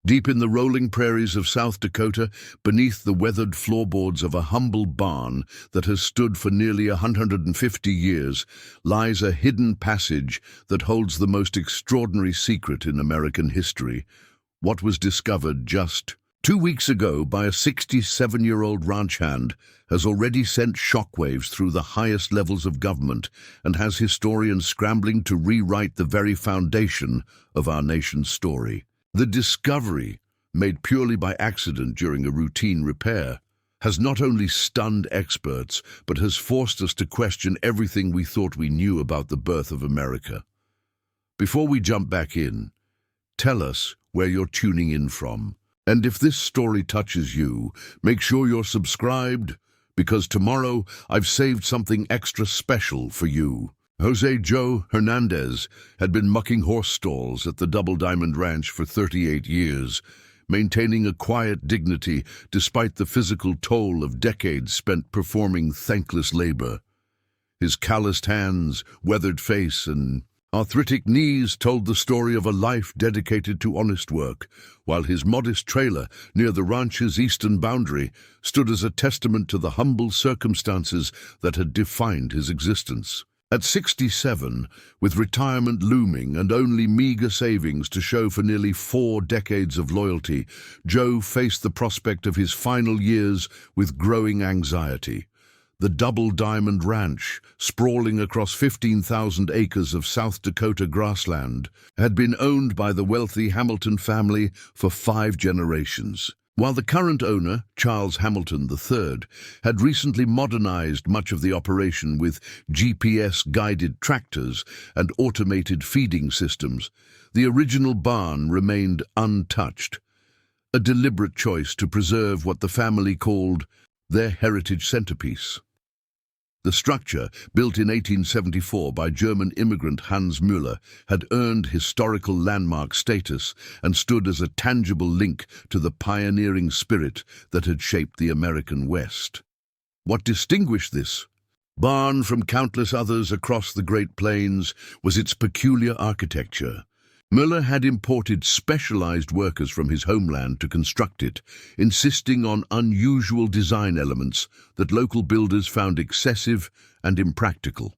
Deep in the rolling prairies of South Dakota, beneath the weathered floorboards of a humble barn that has stood for nearly 150 years, lies a hidden passage that holds the most extraordinary secret in American history. What was discovered just 2 weeks ago by a 67-year-old ranch hand has already sent shockwaves through the highest levels of government and has historians scrambling to rewrite the very foundation of our nation's story. The discovery, made purely by accident during a routine repair, has not only stunned experts, but has forced us to question everything we thought we knew about the birth of America. Before we jump back in, tell us where you're tuning in from. And if this story touches you, make sure you're subscribed, because tomorrow I've saved something extra special for you. Jose Joe Hernandez had been mucking horse stalls at the Double Diamond Ranch for 38 years, maintaining a quiet dignity despite the physical toll of decades spent performing thankless labor. His calloused hands, weathered face, and arthritic knees told the story of a life dedicated to honest work, while his modest trailer near the ranch's eastern boundary stood as a testament to the humble circumstances that had defined his existence. At 67, with retirement looming and only meager savings to show for nearly 4 decades of loyalty, Joe faced the prospect of his final years with growing anxiety. The Double Diamond Ranch, sprawling across 15,000 acres of South Dakota grassland, had been owned by the wealthy Hamilton family for 5 generations. While the current owner, Charles Hamilton III, had recently modernized much of the operation with GPS-guided tractors and automated feeding systems, the original barn remained untouched, a deliberate choice to preserve what the family called their heritage centerpiece. The structure, built in 1874 by German immigrant Hans Müller, had earned historical landmark status and stood as a tangible link to the pioneering spirit that had shaped the American West. What distinguished this barn from countless others across the Great Plains was its peculiar architecture. Müller had imported specialized workers from his homeland to construct it, insisting on unusual design elements that local builders found excessive and impractical.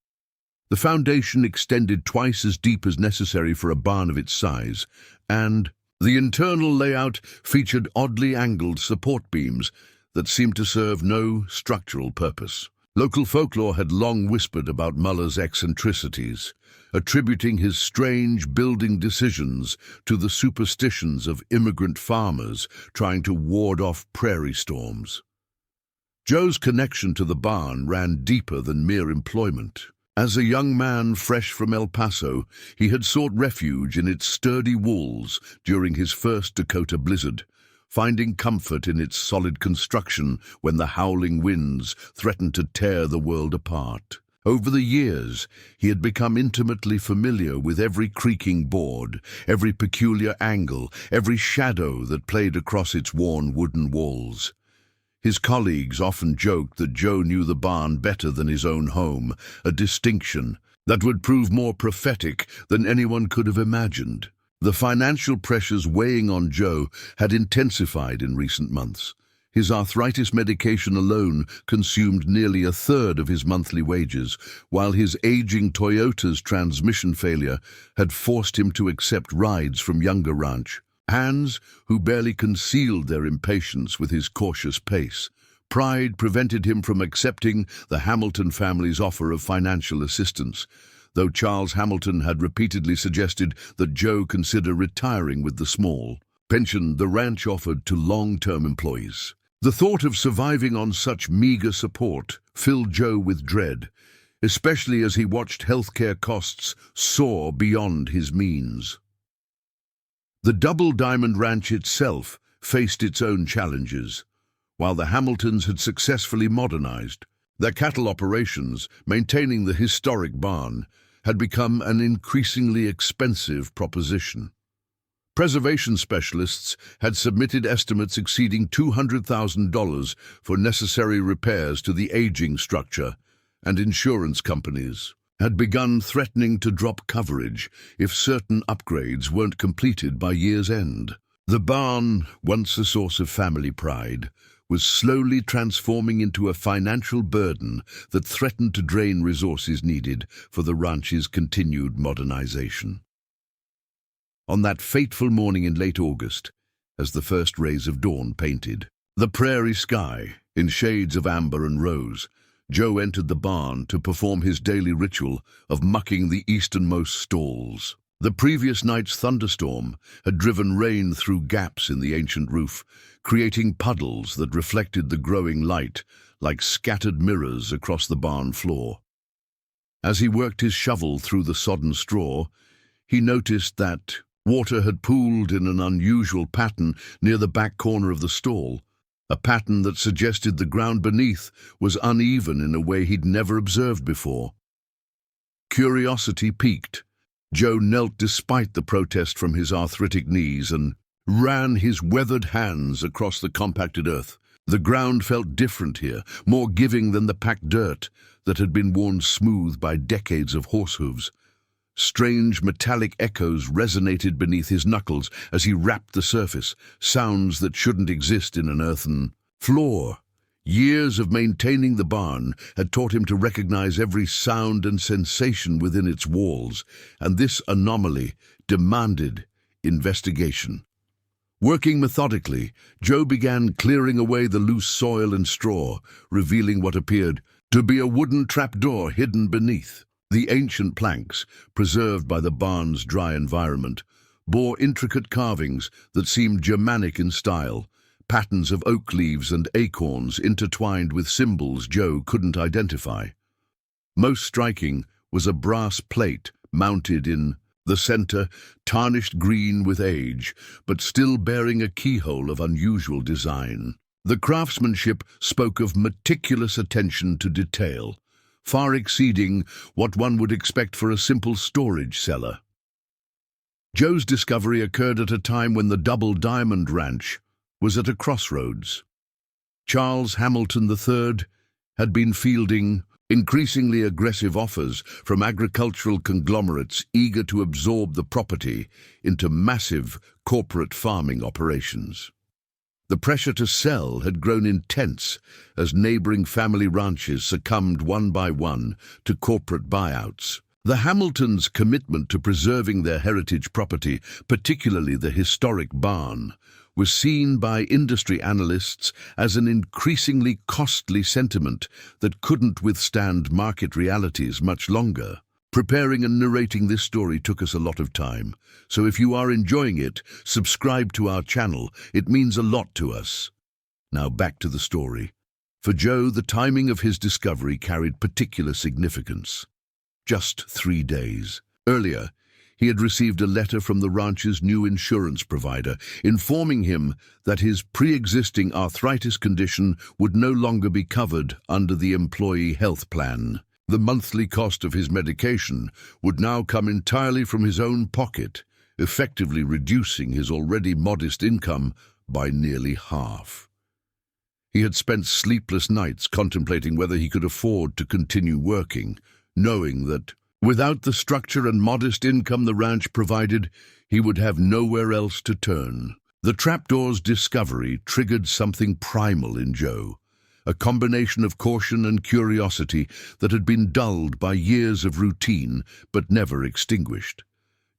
The foundation extended twice as deep as necessary for a barn of its size, and the internal layout featured oddly angled support beams that seemed to serve no structural purpose. Local folklore had long whispered about Müller's eccentricities, attributing his strange building decisions to the superstitions of immigrant farmers trying to ward off prairie storms. Joe's connection to the barn ran deeper than mere employment. As a young man fresh from El Paso, he had sought refuge in its sturdy walls during his first Dakota blizzard, finding comfort in its solid construction when the howling winds threatened to tear the world apart. Over the years, he had become intimately familiar with every creaking board, every peculiar angle, every shadow that played across its worn wooden walls. His colleagues often joked that Joe knew the barn better than his own home, a distinction that would prove more prophetic than anyone could have imagined. The financial pressures weighing on Joe had intensified in recent months. His arthritis medication alone consumed nearly a third of his monthly wages, while his aging Toyota's transmission failure had forced him to accept rides from younger ranch hands who barely concealed their impatience with his cautious pace. Pride prevented him from accepting the Hamilton family's offer of financial assistance, though Charles Hamilton had repeatedly suggested that Joe consider retiring with the small pension the ranch offered to long-term employees. The thought of surviving on such meager support filled Joe with dread, especially as he watched healthcare costs soar beyond his means. The Double Diamond Ranch itself faced its own challenges. While the Hamiltons had successfully modernized their cattle operations, maintaining the historic barn had become an increasingly expensive proposition. Preservation specialists had submitted estimates exceeding $200,000 for necessary repairs to the aging structure, and insurance companies had begun threatening to drop coverage if certain upgrades weren't completed by year's end. The barn, once a source of family pride, was slowly transforming into a financial burden that threatened to drain resources needed for the ranch's continued modernization. On that fateful morning in late August, as the first rays of dawn painted the prairie sky in shades of amber and rose, Joe entered the barn to perform his daily ritual of mucking the easternmost stalls. The previous night's thunderstorm had driven rain through gaps in the ancient roof, creating puddles that reflected the growing light like scattered mirrors across the barn floor. As he worked his shovel through the sodden straw, he noticed that water had pooled in an unusual pattern near the back corner of the stall, a pattern that suggested the ground beneath was uneven in a way he'd never observed before. Curiosity piqued. Joe knelt despite the protest from his arthritic knees and ran his weathered hands across the compacted earth. The ground felt different here, more giving than the packed dirt that had been worn smooth by decades of horse hooves. Strange metallic echoes resonated beneath his knuckles as he rapped the surface, sounds that shouldn't exist in an earthen floor. Years of maintaining the barn had taught him to recognize every sound and sensation within its walls, and this anomaly demanded investigation. Working methodically, Joe began clearing away the loose soil and straw, revealing what appeared to be a wooden trapdoor hidden beneath. The ancient planks, preserved by the barn's dry environment, bore intricate carvings that seemed Germanic in style, patterns of oak leaves and acorns intertwined with symbols Joe couldn't identify. Most striking was a brass plate mounted in the center, tarnished green with age, but still bearing a keyhole of unusual design. The craftsmanship spoke of meticulous attention to detail, far exceeding what one would expect for a simple storage cellar. Joe's discovery occurred at a time when the Double Diamond Ranch was at a crossroads. Charles Hamilton III had been fielding increasingly aggressive offers from agricultural conglomerates eager to absorb the property into massive corporate farming operations. The pressure to sell had grown intense as neighboring family ranches succumbed one by one to corporate buyouts. The Hamiltons' commitment to preserving their heritage property, particularly the historic barn, was seen by industry analysts as an increasingly costly sentiment that couldn't withstand market realities much longer. Preparing and narrating this story took us a lot of time, so if you are enjoying it, subscribe to our channel. It means a lot to us. Now back to the story. For Joe, the timing of his discovery carried particular significance. Just 3 days earlier, he had received a letter from the ranch's new insurance provider, informing him that his pre-existing arthritis condition would no longer be covered under the employee health plan. The monthly cost of his medication would now come entirely from his own pocket, effectively reducing his already modest income by nearly half. He had spent sleepless nights contemplating whether he could afford to continue working, knowing that without the structure and modest income the ranch provided, he would have nowhere else to turn. The trapdoor's discovery triggered something primal in Joe, a combination of caution and curiosity that had been dulled by years of routine but never extinguished.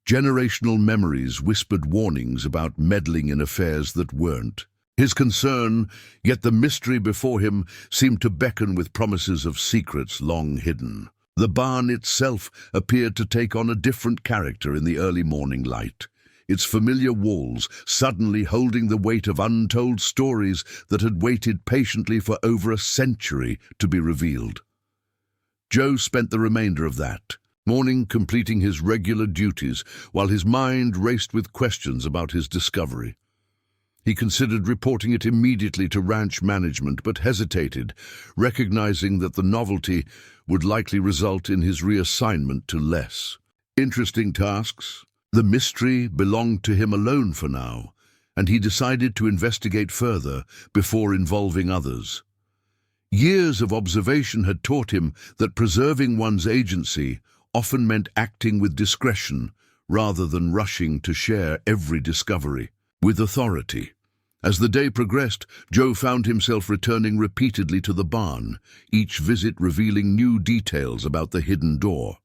Generational memories whispered warnings about meddling in affairs that weren't. His concern, yet the mystery before him, seemed to beckon with promises of secrets long hidden. The barn itself appeared to take on a different character in the early morning light, its familiar walls suddenly holding the weight of untold stories that had waited patiently for over a century to be revealed. Joe spent the remainder of that morning completing his regular duties while his mind raced with questions about his discovery. He considered reporting it immediately to ranch management, but hesitated, recognizing that the novelty would likely result in his reassignment to less interesting tasks. The mystery belonged to him alone for now, and he decided to investigate further before involving others. Years of observation had taught him that preserving one's agency often meant acting with discretion rather than rushing to share every discovery. with authority. As the day progressed, Joe found himself returning repeatedly to the barn, each visit revealing new details about the hidden door.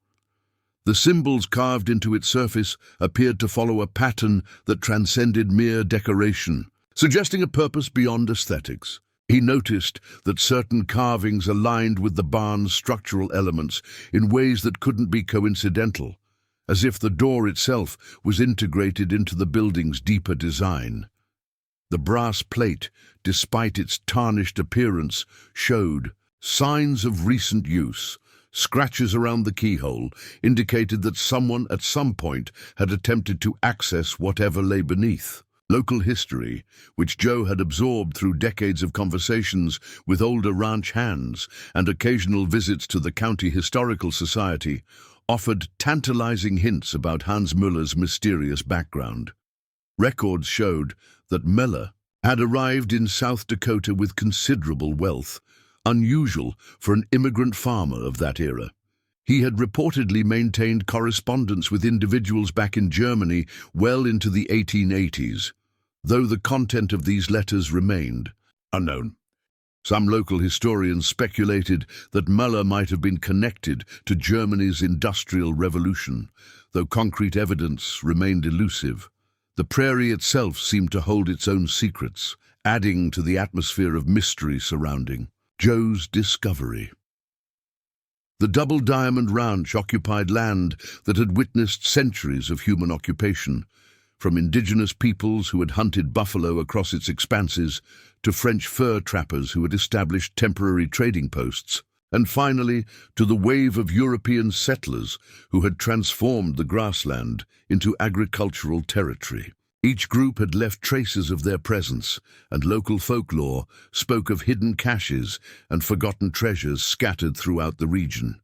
The symbols carved into its surface appeared to follow a pattern that transcended mere decoration, suggesting a purpose beyond aesthetics. He noticed that certain carvings aligned with the barn's structural elements in ways that couldn't be coincidental, as if the door itself was integrated into the building's deeper design. The brass plate, despite its tarnished appearance, showed signs of recent use. Scratches around the keyhole indicated that someone at some point had attempted to access whatever lay beneath. Local history, which Joe had absorbed through decades of conversations with older ranch hands and occasional visits to the County Historical Society, offered tantalizing hints about Hans Müller's mysterious background. Records showed that Müller had arrived in South Dakota with considerable wealth, unusual for an immigrant farmer of that era. He had reportedly maintained correspondence with individuals back in Germany well into the 1880s, though the content of these letters remained unknown. Some local historians speculated that Müller might have been connected to Germany's Industrial Revolution, though concrete evidence remained elusive. The prairie itself seemed to hold its own secrets, adding to the atmosphere of mystery surrounding Joe's discovery. The Double Diamond Ranch occupied land that had witnessed centuries of human occupation, from indigenous peoples who had hunted buffalo across its expanses to French fur trappers who had established temporary trading posts, and finally to the wave of European settlers who had transformed the grassland into agricultural territory. Each group had left traces of their presence, and local folklore spoke of hidden caches and forgotten treasures scattered throughout the region.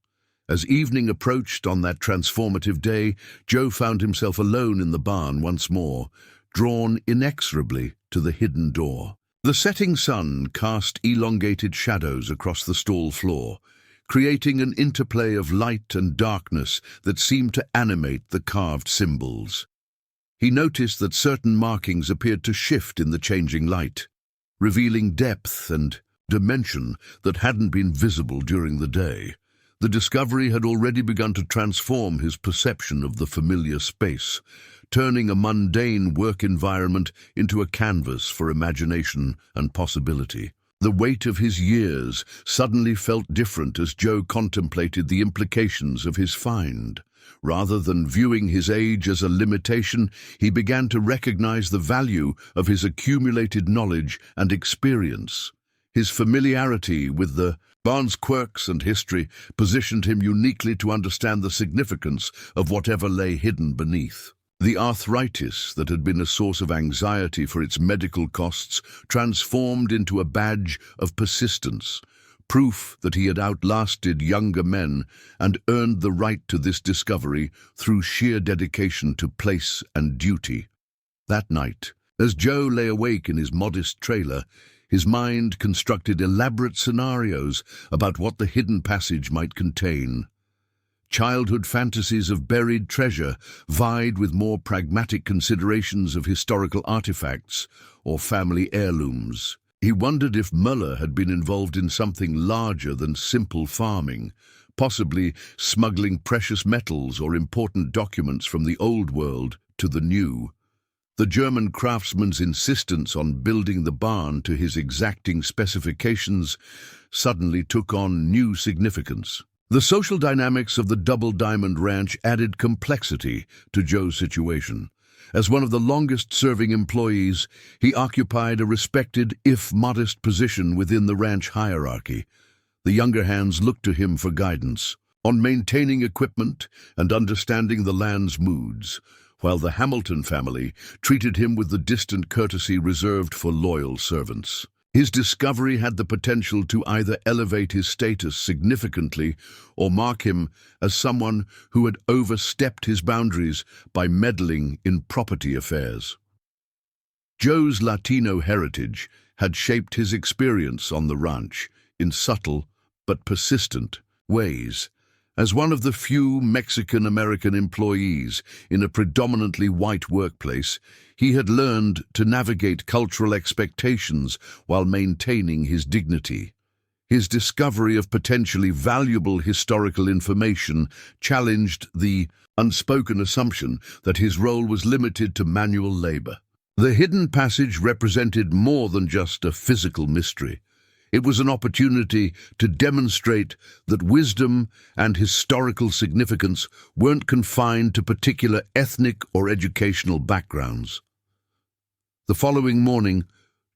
As evening approached on that transformative day, Joe found himself alone in the barn once more, drawn inexorably to the hidden door. The setting sun cast elongated shadows across the stall floor, creating an interplay of light and darkness that seemed to animate the carved symbols. He noticed that certain markings appeared to shift in the changing light, revealing depth and dimension that hadn't been visible during the day. The discovery had already begun to transform his perception of the familiar space, turning a mundane work environment into a canvas for imagination and possibility. The weight of his years suddenly felt different as Joe contemplated the implications of his find. Rather than viewing his age as a limitation, he began to recognize the value of his accumulated knowledge and experience. His familiarity with the barn's quirks and history positioned him uniquely to understand the significance of whatever lay hidden beneath. The arthritis that had been a source of anxiety for its medical costs transformed into a badge of persistence, proof that he had outlasted younger men and earned the right to this discovery through sheer dedication to place and duty. That night, as Joe lay awake in his modest trailer, his mind constructed elaborate scenarios about what the hidden passage might contain. Childhood fantasies of buried treasure vied with more pragmatic considerations of historical artifacts or family heirlooms. He wondered if Müller had been involved in something larger than simple farming, possibly smuggling precious metals or important documents from the old world to the new. The German craftsman's insistence on building the barn to his exacting specifications suddenly took on new significance. The social dynamics of the Double Diamond Ranch added complexity to Joe's situation. As one of the longest-serving employees, he occupied a respected, if modest, position within the ranch hierarchy. The younger hands looked to him for guidance on maintaining equipment and understanding the land's moods, while the Hamilton family treated him with the distant courtesy reserved for loyal servants. His discovery had the potential to either elevate his status significantly or mark him as someone who had overstepped his boundaries by meddling in property affairs. Joe's Latino heritage had shaped his experience on the ranch in subtle but persistent ways, As one of the few Mexican-American employees in a predominantly white workplace, he had learned to navigate cultural expectations while maintaining his dignity. His discovery of potentially valuable historical information challenged the unspoken assumption that his role was limited to manual labor. The hidden passage represented more than just a physical mystery. It was an opportunity to demonstrate that wisdom and historical significance weren't confined to particular ethnic or educational backgrounds. The following morning,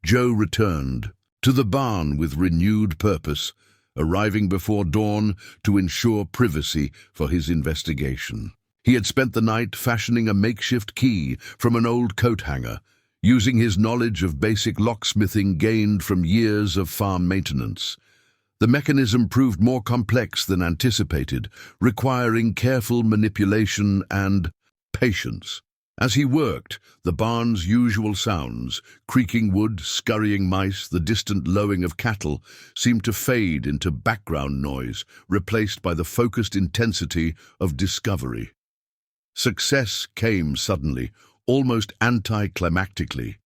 Joe returned to the barn with renewed purpose, arriving before dawn to ensure privacy for his investigation. He had spent the night fashioning a makeshift key from an old coat hanger, using his knowledge of basic locksmithing gained from years of farm maintenance. The mechanism proved more complex than anticipated, requiring careful manipulation and patience. As he worked, the barn's usual sounds, creaking wood, scurrying mice, the distant lowing of cattle, seemed to fade into background noise, replaced by the focused intensity of discovery. Success came suddenly, almost anticlimactically.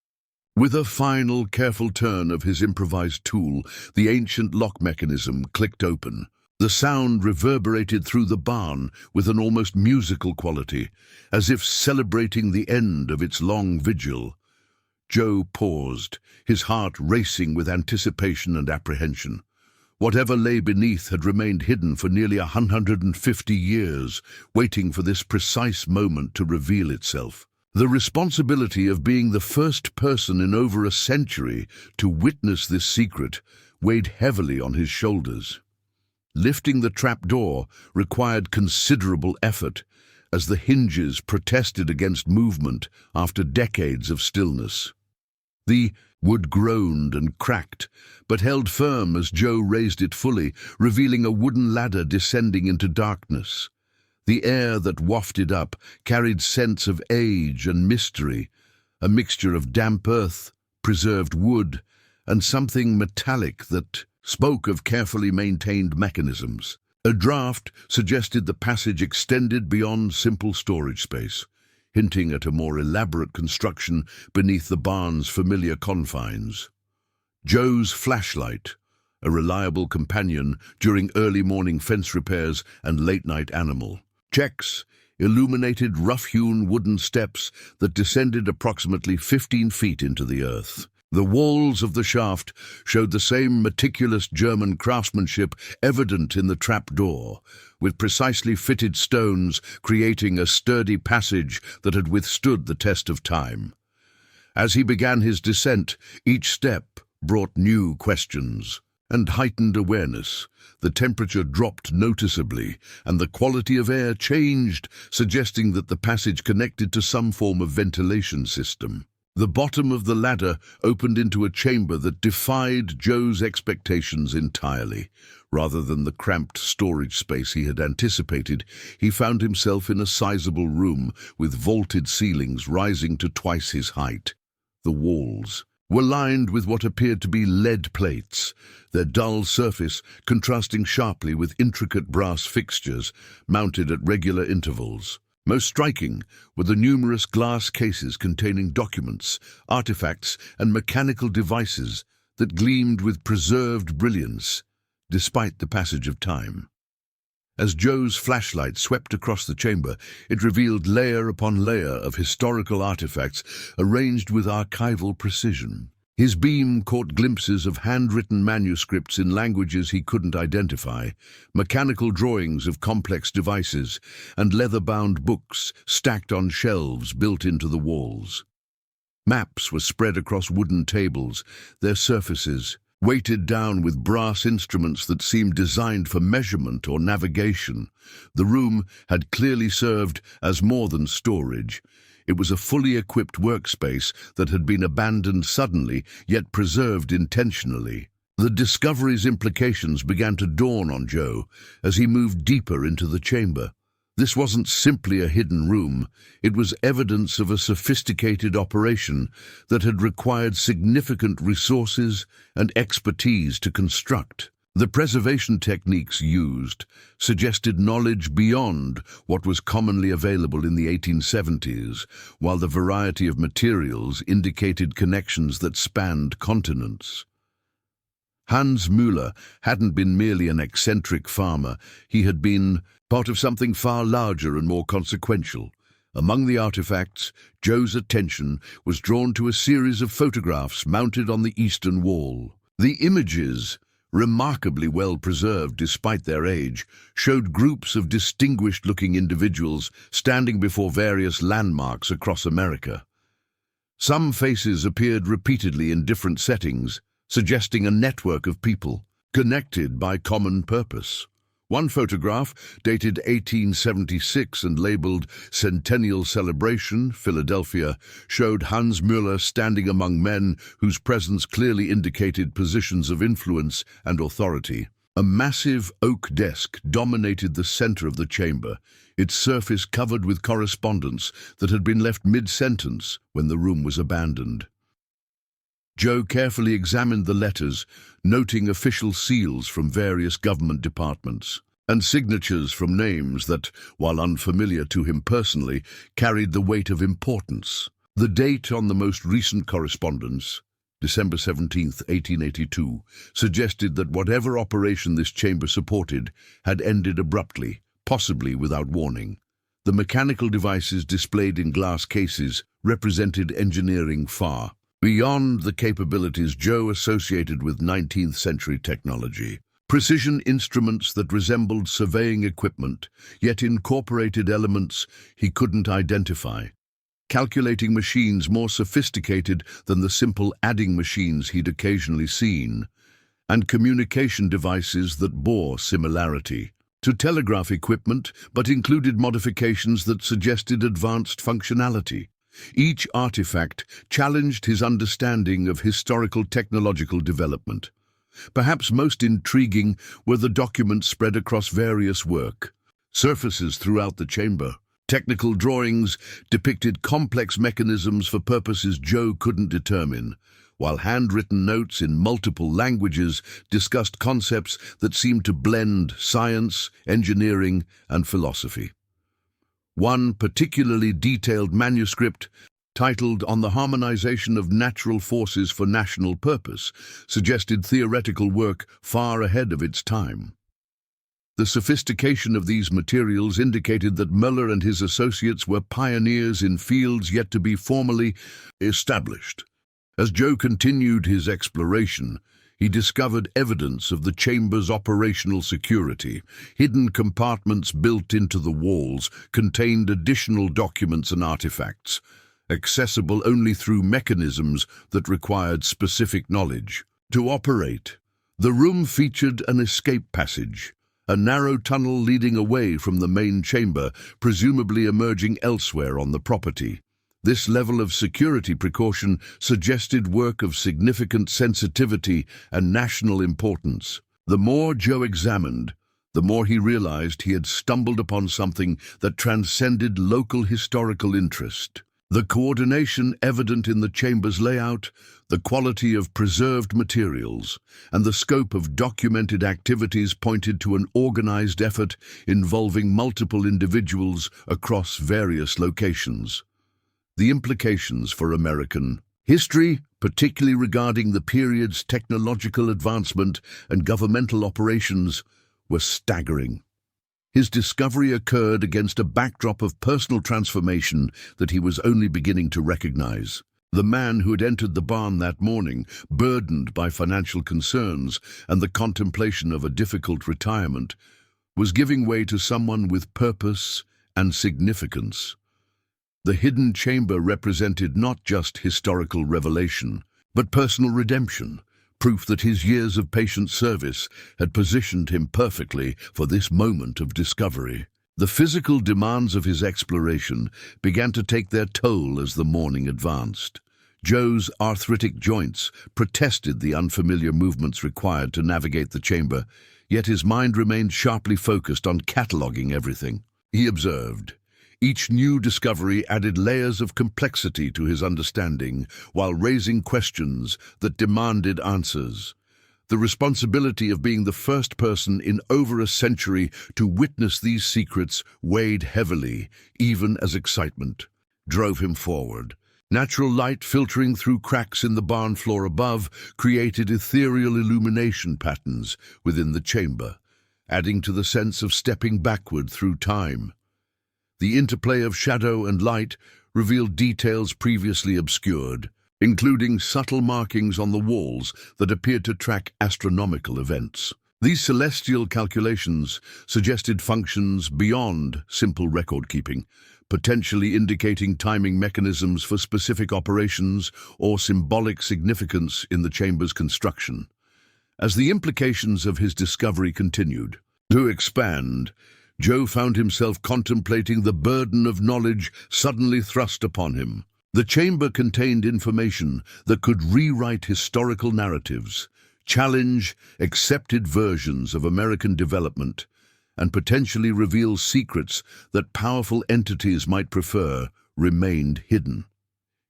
With a final, careful turn of his improvised tool, the ancient lock mechanism clicked open. The sound reverberated through the barn with an almost musical quality, as if celebrating the end of its long vigil. Joe paused, his heart racing with anticipation and apprehension. Whatever lay beneath had remained hidden for nearly 150 years, waiting for this precise moment to reveal itself. The responsibility of being the first person in over a century to witness this secret weighed heavily on his shoulders. Lifting the trapdoor required considerable effort, as the hinges protested against movement after decades of stillness. The wood groaned and cracked, but held firm as Joe raised it fully, revealing a wooden ladder descending into darkness. The air that wafted up carried scents of age and mystery, a mixture of damp earth, preserved wood, and something metallic that spoke of carefully maintained mechanisms. A draft suggested the passage extended beyond simple storage space, hinting at a more elaborate construction beneath the barn's familiar confines. Joe's flashlight, a reliable companion during early morning fence repairs and late-night animal checks, illuminated rough-hewn wooden steps that descended approximately 15 feet into the earth. The walls of the shaft showed the same meticulous German craftsmanship evident in the trapdoor, with precisely fitted stones creating a sturdy passage that had withstood the test of time. As he began his descent, each step brought new questions and heightened awareness. The temperature dropped noticeably, and the quality of air changed, suggesting that the passage connected to some form of ventilation system. The bottom of the ladder opened into a chamber that defied Joe's expectations entirely. Rather than the cramped storage space he had anticipated, he found himself in a sizable room with vaulted ceilings rising to twice his height. The walls were lined with what appeared to be lead plates, their dull surface contrasting sharply with intricate brass fixtures mounted at regular intervals. Most striking were the numerous glass cases containing documents, artifacts, and mechanical devices that gleamed with preserved brilliance, despite the passage of time. As Joe's flashlight swept across the chamber, it revealed layer upon layer of historical artifacts arranged with archival precision. His beam caught glimpses of handwritten manuscripts in languages he couldn't identify, mechanical drawings of complex devices, and leather-bound books stacked on shelves built into the walls. Maps were spread across wooden tables, their surfaces weighted down with brass instruments that seemed designed for measurement or navigation. The room had clearly served as more than storage. It was a fully equipped workspace that had been abandoned suddenly, yet preserved intentionally. The discovery's implications began to dawn on Joe as he moved deeper into the chamber. This wasn't simply a hidden room. It was evidence of a sophisticated operation that had required significant resources and expertise to construct. The preservation techniques used suggested knowledge beyond what was commonly available in the 1870s, while the variety of materials indicated connections that spanned continents. Hans Müller hadn't been merely an eccentric farmer, he had been part of something far larger and more consequential. Among the artifacts, Joe's attention was drawn to a series of photographs mounted on the eastern wall. The images, remarkably well preserved despite their age, showed groups of distinguished-looking individuals standing before various landmarks across America. Some faces appeared repeatedly in different settings, suggesting a network of people, connected by common purpose. One photograph, dated 1876 and labeled Centennial Celebration, Philadelphia, showed Hans Müller standing among men whose presence clearly indicated positions of influence and authority. A massive oak desk dominated the center of the chamber, its surface covered with correspondence that had been left mid-sentence when the room was abandoned. Joe carefully examined the letters, noting official seals from various government departments, and signatures from names that, while unfamiliar to him personally, carried the weight of importance. The date on the most recent correspondence, December 17, 1882, suggested that whatever operation this chamber supported had ended abruptly, possibly without warning. The mechanical devices displayed in glass cases represented engineering far beyond the capabilities Joe associated with 19th-century technology. Precision instruments that resembled surveying equipment, yet incorporated elements he couldn't identify. Calculating machines more sophisticated than the simple adding machines he'd occasionally seen, and communication devices that bore similarity to telegraph equipment but included modifications that suggested advanced functionality. Each artifact challenged his understanding of historical technological development. Perhaps most intriguing were the documents spread across various work surfaces throughout the chamber. Technical drawings depicted complex mechanisms for purposes Joe couldn't determine, while handwritten notes in multiple languages discussed concepts that seemed to blend science, engineering, and philosophy. One particularly detailed manuscript, titled On the Harmonization of Natural Forces for National Purpose, suggested theoretical work far ahead of its time. The sophistication of these materials indicated that Müller and his associates were pioneers in fields yet to be formally established. As Joe continued his exploration, he discovered evidence of the chamber's operational security. Hidden compartments built into the walls contained additional documents and artifacts, accessible only through mechanisms that required specific knowledge to operate. The room featured an escape passage, a narrow tunnel leading away from the main chamber, presumably emerging elsewhere on the property. This level of security precaution suggested work of significant sensitivity and national importance. The more Joe examined, the more he realized he had stumbled upon something that transcended local historical interest. The coordination evident in the chamber's layout, the quality of preserved materials, and the scope of documented activities pointed to an organized effort involving multiple individuals across various locations. The implications for American history, particularly regarding the period's technological advancement and governmental operations, were staggering. His discovery occurred against a backdrop of personal transformation that he was only beginning to recognize. The man who had entered the barn that morning, burdened by financial concerns and the contemplation of a difficult retirement, was giving way to someone with purpose and significance. The hidden chamber represented not just historical revelation, but personal redemption, proof that his years of patient service had positioned him perfectly for this moment of discovery. The physical demands of his exploration began to take their toll as the morning advanced. Joe's arthritic joints protested the unfamiliar movements required to navigate the chamber, yet his mind remained sharply focused on cataloging everything. He observed. Each new discovery added layers of complexity to his understanding while raising questions that demanded answers. The responsibility of being the first person in over a century to witness these secrets weighed heavily, even as excitement drove him forward. Natural light filtering through cracks in the barn floor above created ethereal illumination patterns within the chamber, adding to the sense of stepping backward through time. The interplay of shadow and light revealed details previously obscured, including subtle markings on the walls that appeared to track astronomical events. These celestial calculations suggested functions beyond simple record-keeping, potentially indicating timing mechanisms for specific operations or symbolic significance in the chamber's construction. As the implications of his discovery continued to expand, Joe found himself contemplating the burden of knowledge suddenly thrust upon him. The chamber contained information that could rewrite historical narratives, challenge accepted versions of American development, and potentially reveal secrets that powerful entities might prefer remained hidden.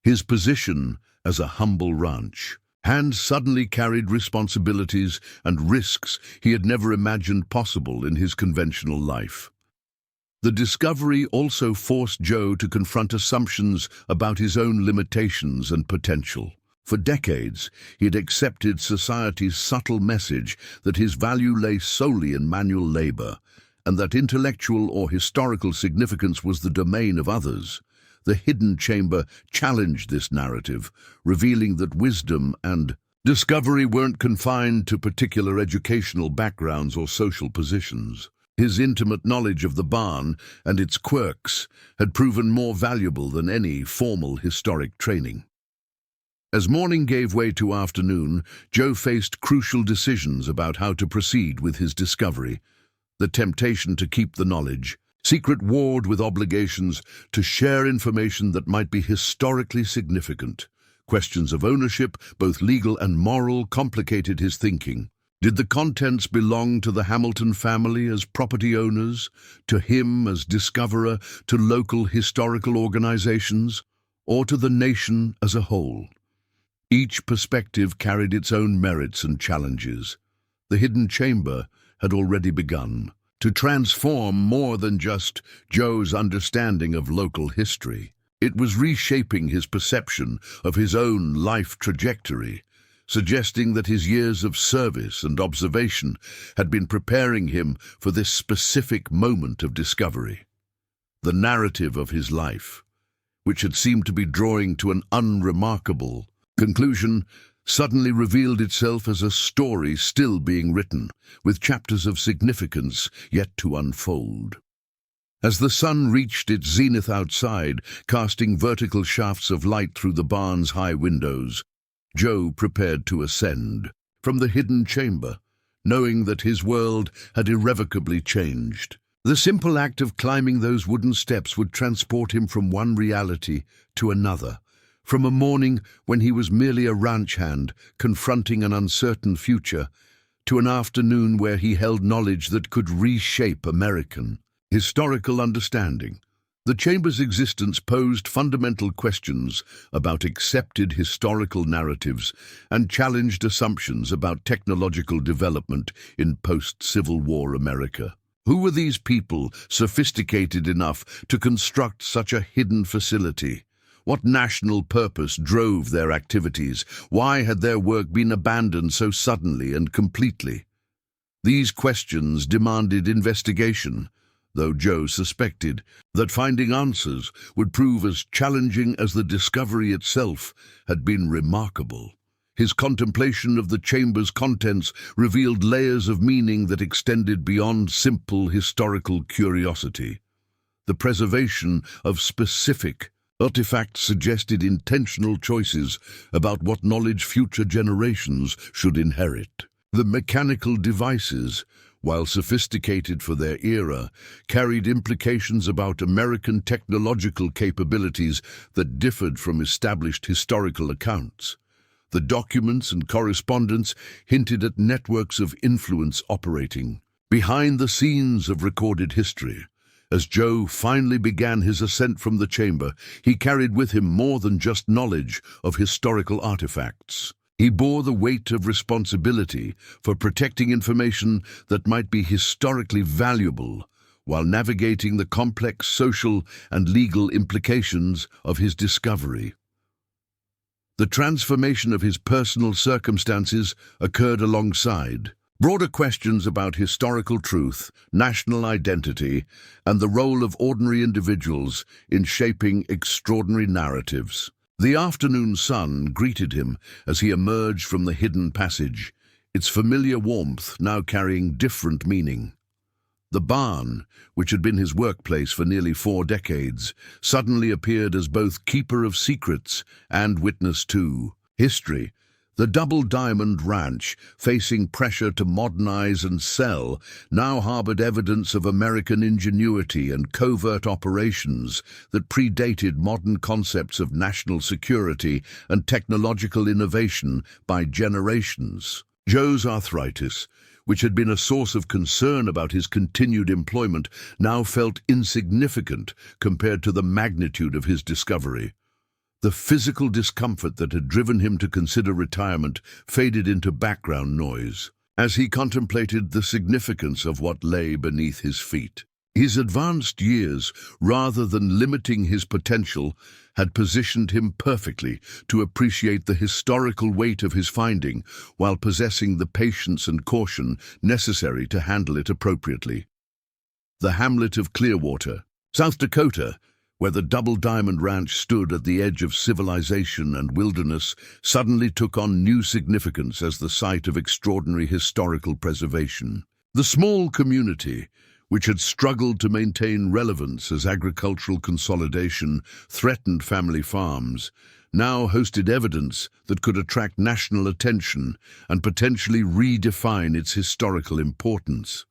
His position as a humble ranch hand suddenly carried responsibilities and risks he had never imagined possible in his conventional life. The discovery also forced Joe to confront assumptions about his own limitations and potential. For decades, he had accepted society's subtle message that his value lay solely in manual labor, and that intellectual or historical significance was the domain of others. The hidden chamber challenged this narrative, revealing that wisdom and discovery weren't confined to particular educational backgrounds or social positions. His intimate knowledge of the barn and its quirks had proven more valuable than any formal historic training. As morning gave way to afternoon, Joe faced crucial decisions about how to proceed with his discovery. The temptation to keep the knowledge, secret warred with obligations to share information that might be historically significant. Questions of ownership, both legal and moral, complicated his thinking. Did the contents belong to the Hamilton family as property owners, to him as discoverer, to local historical organizations, or to the nation as a whole? Each perspective carried its own merits and challenges. The hidden chamber had already begun to transform more than just Joe's understanding of local history. It was reshaping his perception of his own life trajectory, suggesting that his years of service and observation had been preparing him for this specific moment of discovery. The narrative of his life, which had seemed to be drawing to an unremarkable conclusion, suddenly revealed itself as a story still being written, with chapters of significance yet to unfold. As the sun reached its zenith outside, casting vertical shafts of light through the barn's high windows, Joe prepared to ascend from the hidden chamber, knowing that his world had irrevocably changed. The simple act of climbing those wooden steps would transport him from one reality to another, from a morning when he was merely a ranch hand confronting an uncertain future, to an afternoon where he held knowledge that could reshape American historical understanding. The chamber's existence posed fundamental questions about accepted historical narratives and challenged assumptions about technological development in post-Civil War America. Who were these people sophisticated enough to construct such a hidden facility? What national purpose drove their activities? Why had their work been abandoned so suddenly and completely? These questions demanded investigation, though Joe suspected that finding answers would prove as challenging as the discovery itself had been remarkable. His contemplation of the chamber's contents revealed layers of meaning that extended beyond simple historical curiosity. The preservation of specific artifacts suggested intentional choices about what knowledge future generations should inherit. The mechanical devices, while sophisticated for their era, carried implications about American technological capabilities that differed from established historical accounts. The documents and correspondence hinted at networks of influence operating behind the scenes of recorded history. As Joe finally began his ascent from the chamber, he carried with him more than just knowledge of historical artifacts. He bore the weight of responsibility for protecting information that might be historically valuable, while navigating the complex social and legal implications of his discovery. The transformation of his personal circumstances occurred alongside broader questions about historical truth, national identity, and the role of ordinary individuals in shaping extraordinary narratives. The afternoon sun greeted him as he emerged from the hidden passage, its familiar warmth now carrying different meaning. The barn, which had been his workplace for nearly 4 decades, suddenly appeared as both keeper of secrets and witness to history. The Double Diamond Ranch, facing pressure to modernize and sell, now harbored evidence of American ingenuity and covert operations that predated modern concepts of national security and technological innovation by generations. Joe's arthritis, which had been a source of concern about his continued employment, now felt insignificant compared to the magnitude of his discovery. The physical discomfort that had driven him to consider retirement faded into background noise as he contemplated the significance of what lay beneath his feet. His advanced years, rather than limiting his potential, had positioned him perfectly to appreciate the historical weight of his finding while possessing the patience and caution necessary to handle it appropriately. The hamlet of Clearwater, South Dakota, where the Double Diamond Ranch stood at the edge of civilization and wilderness, suddenly took on new significance as the site of extraordinary historical preservation. The small community, which had struggled to maintain relevance as agricultural consolidation threatened family farms, now hosted evidence that could attract national attention and potentially redefine its historical importance.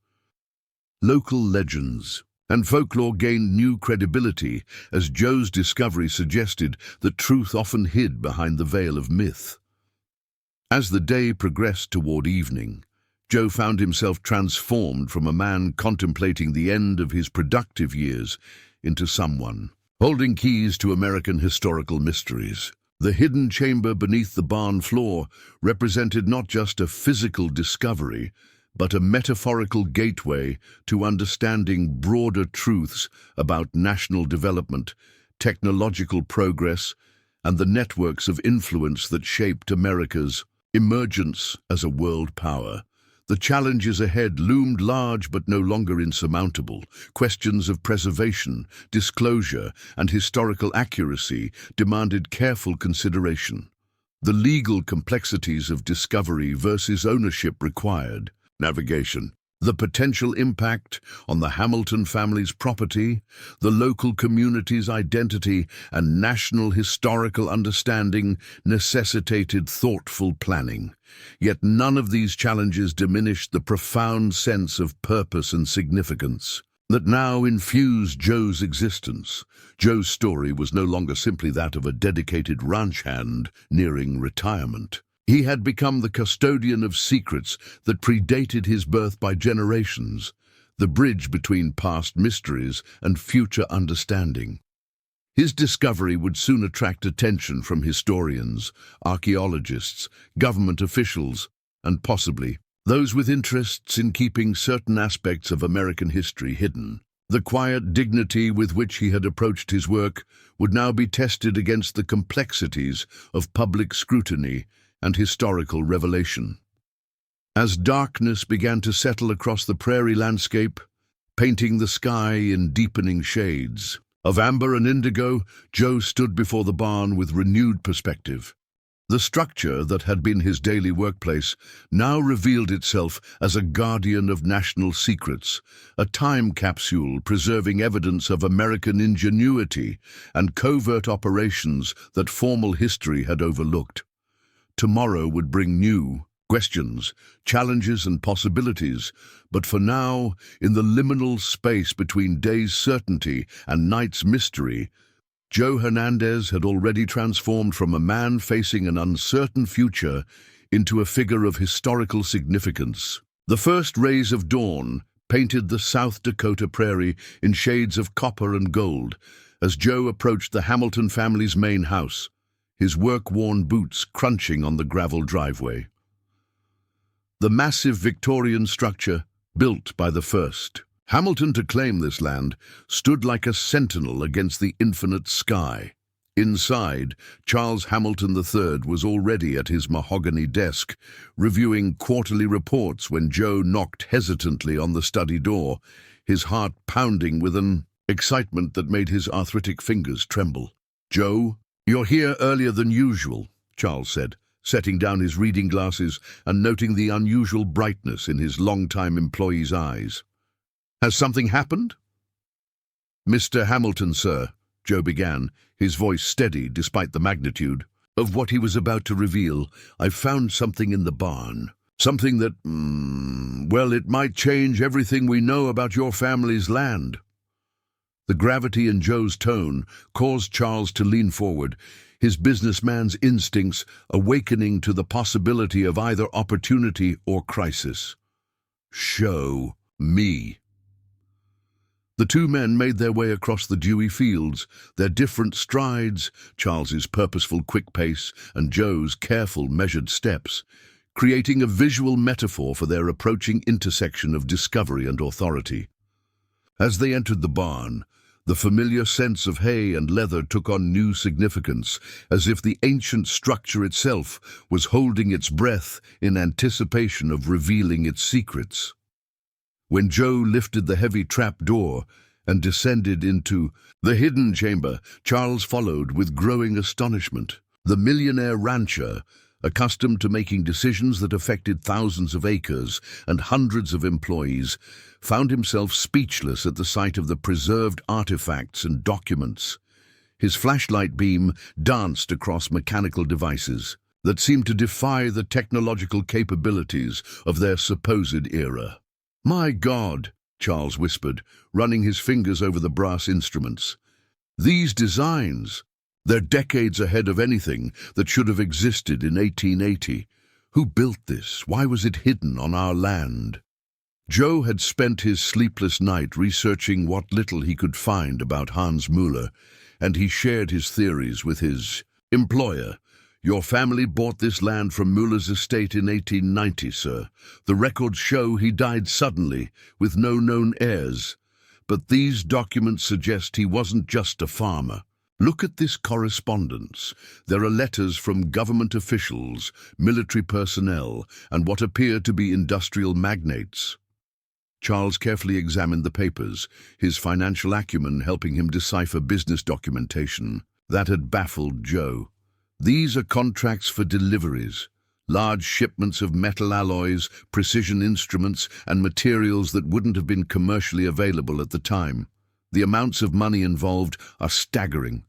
Local legends and folklore gained new credibility as Joe's discovery suggested that truth often hid behind the veil of myth. As the day progressed toward evening, Joe found himself transformed from a man contemplating the end of his productive years into someone holding keys to American historical mysteries. The hidden chamber beneath the barn floor represented not just a physical discovery, but a metaphorical gateway to understanding broader truths about national development, technological progress, and the networks of influence that shaped America's emergence as a world power. The challenges ahead loomed large but no longer insurmountable. Questions of preservation, disclosure, and historical accuracy demanded careful consideration. The legal complexities of discovery versus ownership required navigation. The potential impact on the Hamilton family's property, the local community's identity, and national historical understanding necessitated thoughtful planning. Yet none of these challenges diminished the profound sense of purpose and significance that now infused Joe's existence. Joe's story was no longer simply that of a dedicated ranch hand nearing retirement. He had become the custodian of secrets that predated his birth by generations, the bridge between past mysteries and future understanding. His discovery would soon attract attention from historians, archaeologists, government officials, and possibly those with interests in keeping certain aspects of American history hidden. The quiet dignity with which he had approached his work would now be tested against the complexities of public scrutiny and historical revelation. As darkness began to settle across the prairie landscape, painting the sky in deepening shades of amber and indigo, Joe stood before the barn with renewed perspective. The structure that had been his daily workplace now revealed itself as a guardian of national secrets, a time capsule preserving evidence of American ingenuity and covert operations that formal history had overlooked. Tomorrow would bring new questions, challenges, and possibilities, but for now, in the liminal space between day's certainty and night's mystery, Joe Hernandez had already transformed from a man facing an uncertain future into a figure of historical significance. The first rays of dawn painted the South Dakota prairie in shades of copper and gold as Joe approached the Hamilton family's main house. his work-worn boots crunching on the gravel driveway. The massive Victorian structure, built by the first Hamilton to claim this land, stood like a sentinel against the infinite sky. Inside, Charles Hamilton III was already at his mahogany desk, reviewing quarterly reports when Joe knocked hesitantly on the study door, his heart pounding with an excitement that made his arthritic fingers tremble. "Joe, you're here earlier than usual," Charles said, setting down his reading glasses and noting the unusual brightness in his long-time employee's eyes. "Has something happened?" "Mr. Hamilton, sir," Joe began, his voice steady despite the magnitude of what he was about to reveal. "I've found something in the barn. Something that, well, it might change everything we know about your family's land." The gravity in Joe's tone caused Charles to lean forward, his businessman's instincts awakening to the possibility of either opportunity or crisis. "Show me." The two men made their way across the dewy fields, their different strides, Charles's purposeful quick pace and Joe's careful, measured steps, creating a visual metaphor for their approaching intersection of discovery and authority. As they entered the barn, the familiar sense of hay and leather took on new significance, as if the ancient structure itself was holding its breath in anticipation of revealing its secrets. When Joe lifted the heavy trap door and descended into the hidden chamber, Charles followed with growing astonishment. The millionaire rancher, accustomed to making decisions that affected thousands of acres and hundreds of employees, found himself speechless at the sight of the preserved artifacts and documents. His flashlight beam danced across mechanical devices that seemed to defy the technological capabilities of their supposed era. "My God," Charles whispered, running his fingers over the brass instruments. "These designs, they're decades ahead of anything that should have existed in 1880. Who built this? Why was it hidden on our land?" Joe had spent his sleepless night researching what little he could find about Hans Müller, and he shared his theories with his employer. "Your family bought this land from Müller's estate in 1890, sir. The records show he died suddenly, with no known heirs. But these documents suggest he wasn't just a farmer. Look at this correspondence. There are letters from government officials, military personnel, and what appear to be industrial magnates." Charles carefully examined the papers, his financial acumen helping him decipher business documentation that had baffled Joe. "These are contracts for deliveries, large shipments of metal alloys, precision instruments, and materials that wouldn't have been commercially available at the time. The amounts of money involved are staggering."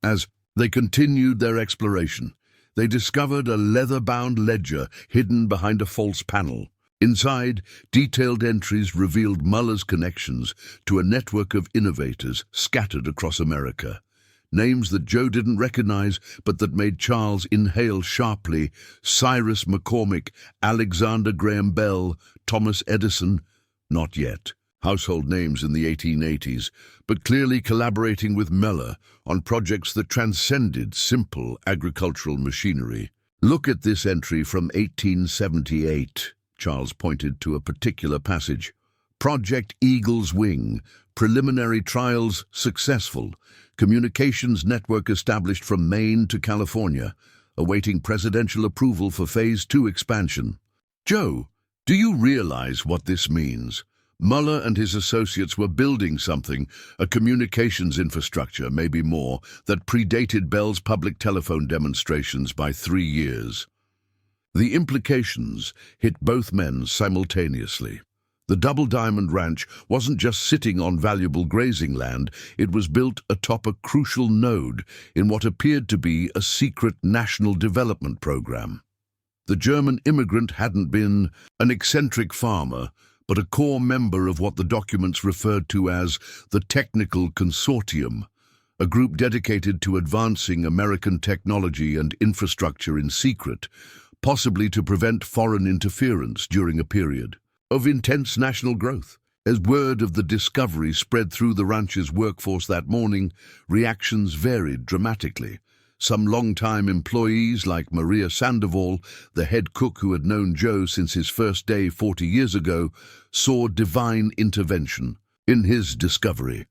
As they continued their exploration, they discovered a leather-bound ledger hidden behind a false panel. Inside, detailed entries revealed Muller's connections to a network of innovators scattered across America. Names that Joe didn't recognize, but that made Charles inhale sharply: Cyrus McCormick, Alexander Graham Bell, Thomas Edison. Not yet household names in the 1880s, but clearly collaborating with Muller on projects that transcended simple agricultural machinery. "Look at this entry from 1878, Charles pointed to a particular passage. "Project Eagle's Wing. Preliminary trials successful. Communications network established from Maine to California, awaiting presidential approval for Phase 2 expansion." "Joe, do you realize what this means? Muller and his associates were building something, a communications infrastructure, maybe more, that predated Bell's public telephone demonstrations by 3 years. The implications hit both men simultaneously. The Double Diamond Ranch wasn't just sitting on valuable grazing land, it was built atop a crucial node in what appeared to be a secret national development program. The German immigrant hadn't been an eccentric farmer, but a core member of what the documents referred to as the Technical Consortium, a group dedicated to advancing American technology and infrastructure in secret, possibly to prevent foreign interference during a period of intense national growth. As word of the discovery spread through the ranch's workforce that morning, reactions varied dramatically. Some long-time employees like Maria Sandoval, the head cook who had known Joe since his first day 40 years ago, saw divine intervention in his discovery.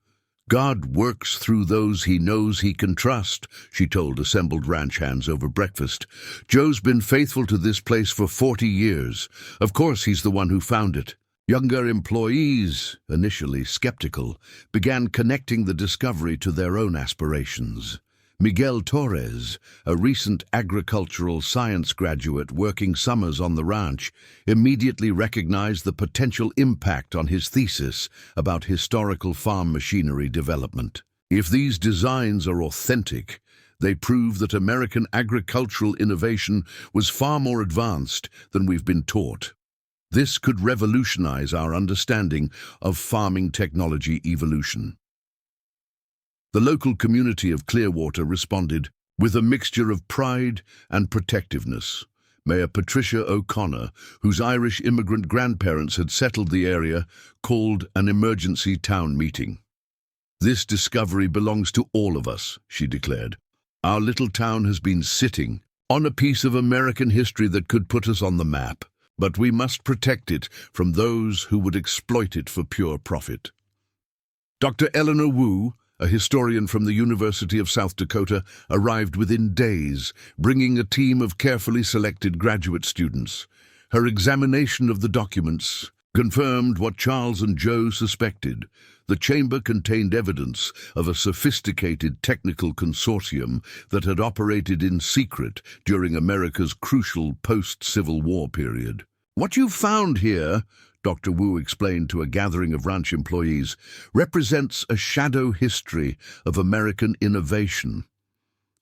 God works through those he knows he can trust, she told assembled ranch hands over breakfast. Joe's been faithful to this place for 40 years. Of course he's the one who found it. Younger employees, initially skeptical, began connecting the discovery to their own aspirations. Miguel Torres, a recent agricultural science graduate working summers on the ranch, immediately recognized the potential impact on his thesis about historical farm machinery development. If these designs are authentic, they prove that American agricultural innovation was far more advanced than we've been taught. This could revolutionize our understanding of farming technology evolution. The local community of Clearwater responded with a mixture of pride and protectiveness. Mayor Patricia O'Connor, whose Irish immigrant grandparents had settled the area, called an emergency town meeting. "This discovery belongs to all of us," she declared. "Our little town has been sitting on a piece of American history that could put us on the map, but we must protect it from those who would exploit it for pure profit." Dr. Eleanor Wu, a historian from the University of South Dakota, arrived within days, bringing a team of carefully selected graduate students. Her examination of the documents confirmed what Charles and Joe suspected. The chamber contained evidence of a sophisticated technical consortium that had operated in secret during America's crucial post-Civil War period. "What you've found here," Dr. Wu explained to a gathering of ranch employees, "represents a shadow history of American innovation."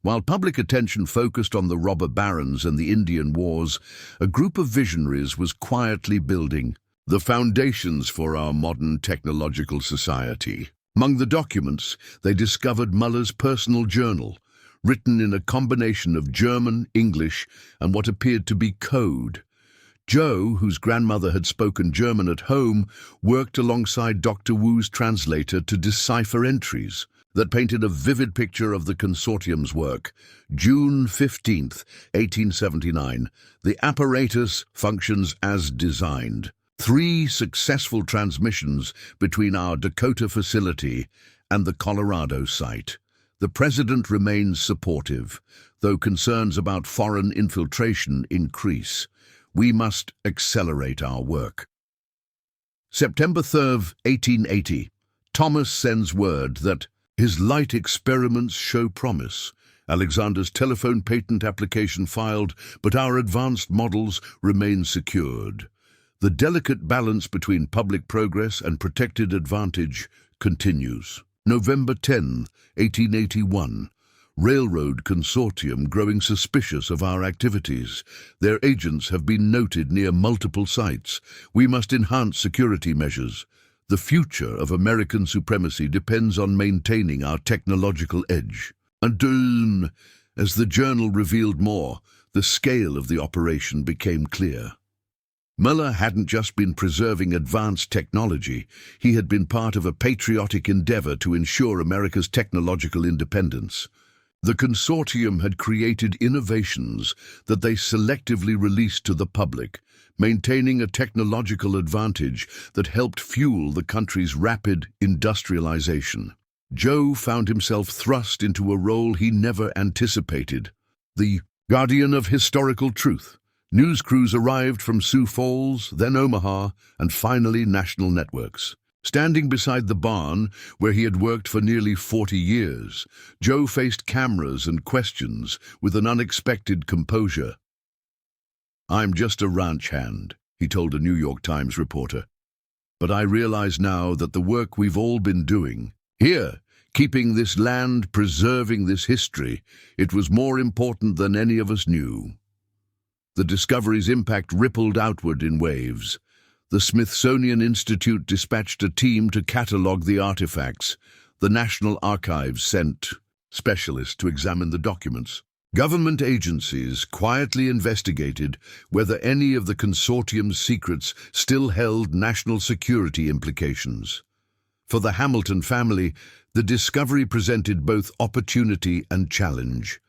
While public attention focused on the robber barons and the Indian Wars, a group of visionaries was quietly building the foundations for our modern technological society. Among the documents, they discovered Muller's personal journal, written in a combination of German, English, and what appeared to be code. Joe, whose grandmother had spoken German at home, worked alongside Dr. Wu's translator to decipher entries that painted a vivid picture of the consortium's work. June 15th, 1879, the apparatus functions as designed. 3 successful transmissions between our Dakota facility and the Colorado site. The president remains supportive, though concerns about foreign infiltration increase. We must accelerate our work. September 3rd, 1880. Thomas sends word that his light experiments show promise. Alexander's telephone patent application filed, but our advanced models remain secured. The delicate balance between public progress and protected advantage continues. November 10, 1881. Railroad Consortium growing suspicious of our activities. Their agents have been noted near multiple sites. We must enhance security measures. The future of American supremacy depends on maintaining our technological edge. And as the journal revealed more, the scale of the operation became clear. Muller hadn't just been preserving advanced technology, he had been part of a patriotic endeavor to ensure America's technological independence. The consortium had created innovations that they selectively released to the public, maintaining a technological advantage that helped fuel the country's rapid industrialization. Joe found himself thrust into a role he never anticipated, the guardian of historical truth. News crews arrived from Sioux Falls, then Omaha, and finally national networks. Standing beside the barn, where he had worked for nearly 40 years, Joe faced cameras and questions with an unexpected composure. "I'm just a ranch hand," he told a New York Times reporter. "But I realize now that the work we've all been doing, here, keeping this land, preserving this history, it was more important than any of us knew." The discovery's impact rippled outward in waves. The Smithsonian Institute dispatched a team to catalog the artifacts. The National Archives sent specialists to examine the documents. Government agencies quietly investigated whether any of the consortium's secrets still held national security implications. For the Hamilton family, the discovery presented both opportunity and challenge.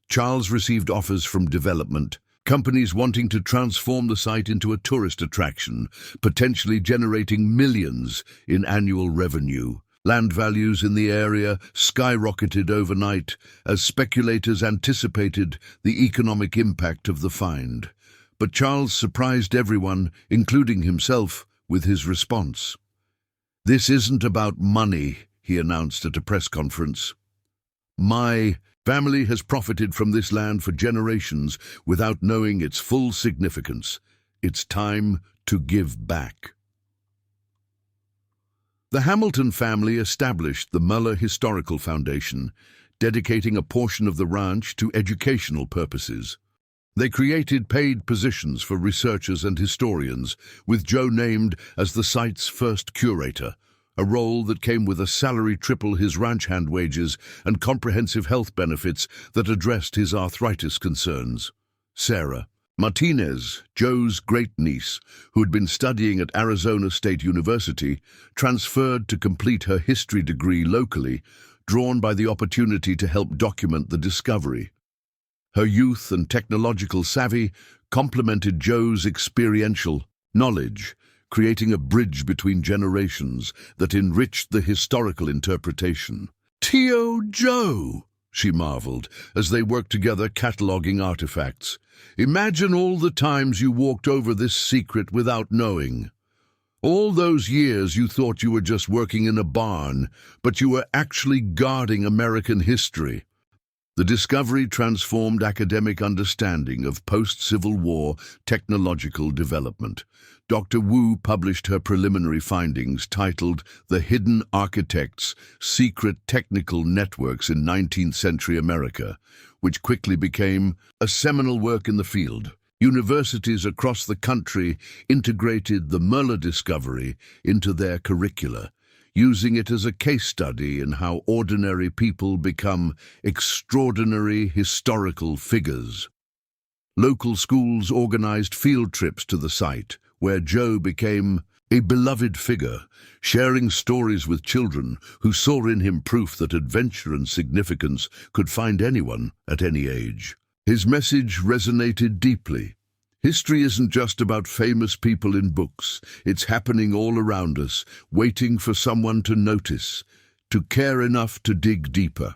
Charles received offers from development, companies wanting to transform the site into a tourist attraction, potentially generating millions in annual revenue. Land values in the area skyrocketed overnight as speculators anticipated the economic impact of the find. But Charles surprised everyone, including himself, with his response. "This isn't about money," he announced at a press conference. "My family has profited from this land for generations without knowing its full significance. It's time to give back." The Hamilton family established the Muller Historical Foundation, dedicating a portion of the ranch to educational purposes. They created paid positions for researchers and historians, with Joe named as the site's first curator, a role that came with a salary triple his ranch hand wages and comprehensive health benefits that addressed his arthritis concerns. Sarah Martinez, Joe's great-niece, who had been studying at Arizona State University, transferred to complete her history degree locally, drawn by the opportunity to help document the discovery. Her youth and technological savvy complemented Joe's experiential knowledge, creating a bridge between generations that enriched the historical interpretation. "Tio Joe!" she marveled, as they worked together cataloging artifacts. "Imagine all the times you walked over this secret without knowing. All those years you thought you were just working in a barn, but you were actually guarding American history." The discovery transformed academic understanding of post-Civil War technological development. Dr. Wu published her preliminary findings titled "The Hidden Architects: Secret Technical Networks in 19th Century America," which quickly became a seminal work in the field. Universities across the country integrated the Muller discovery into their curricula, using it as a case study in how ordinary people become extraordinary historical figures. Local schools organized field trips to the site, where Joe became a beloved figure, sharing stories with children who saw in him proof that adventure and significance could find anyone at any age. His message resonated deeply. History isn't just about famous people in books. It's happening all around us, waiting for someone to notice, to care enough to dig deeper.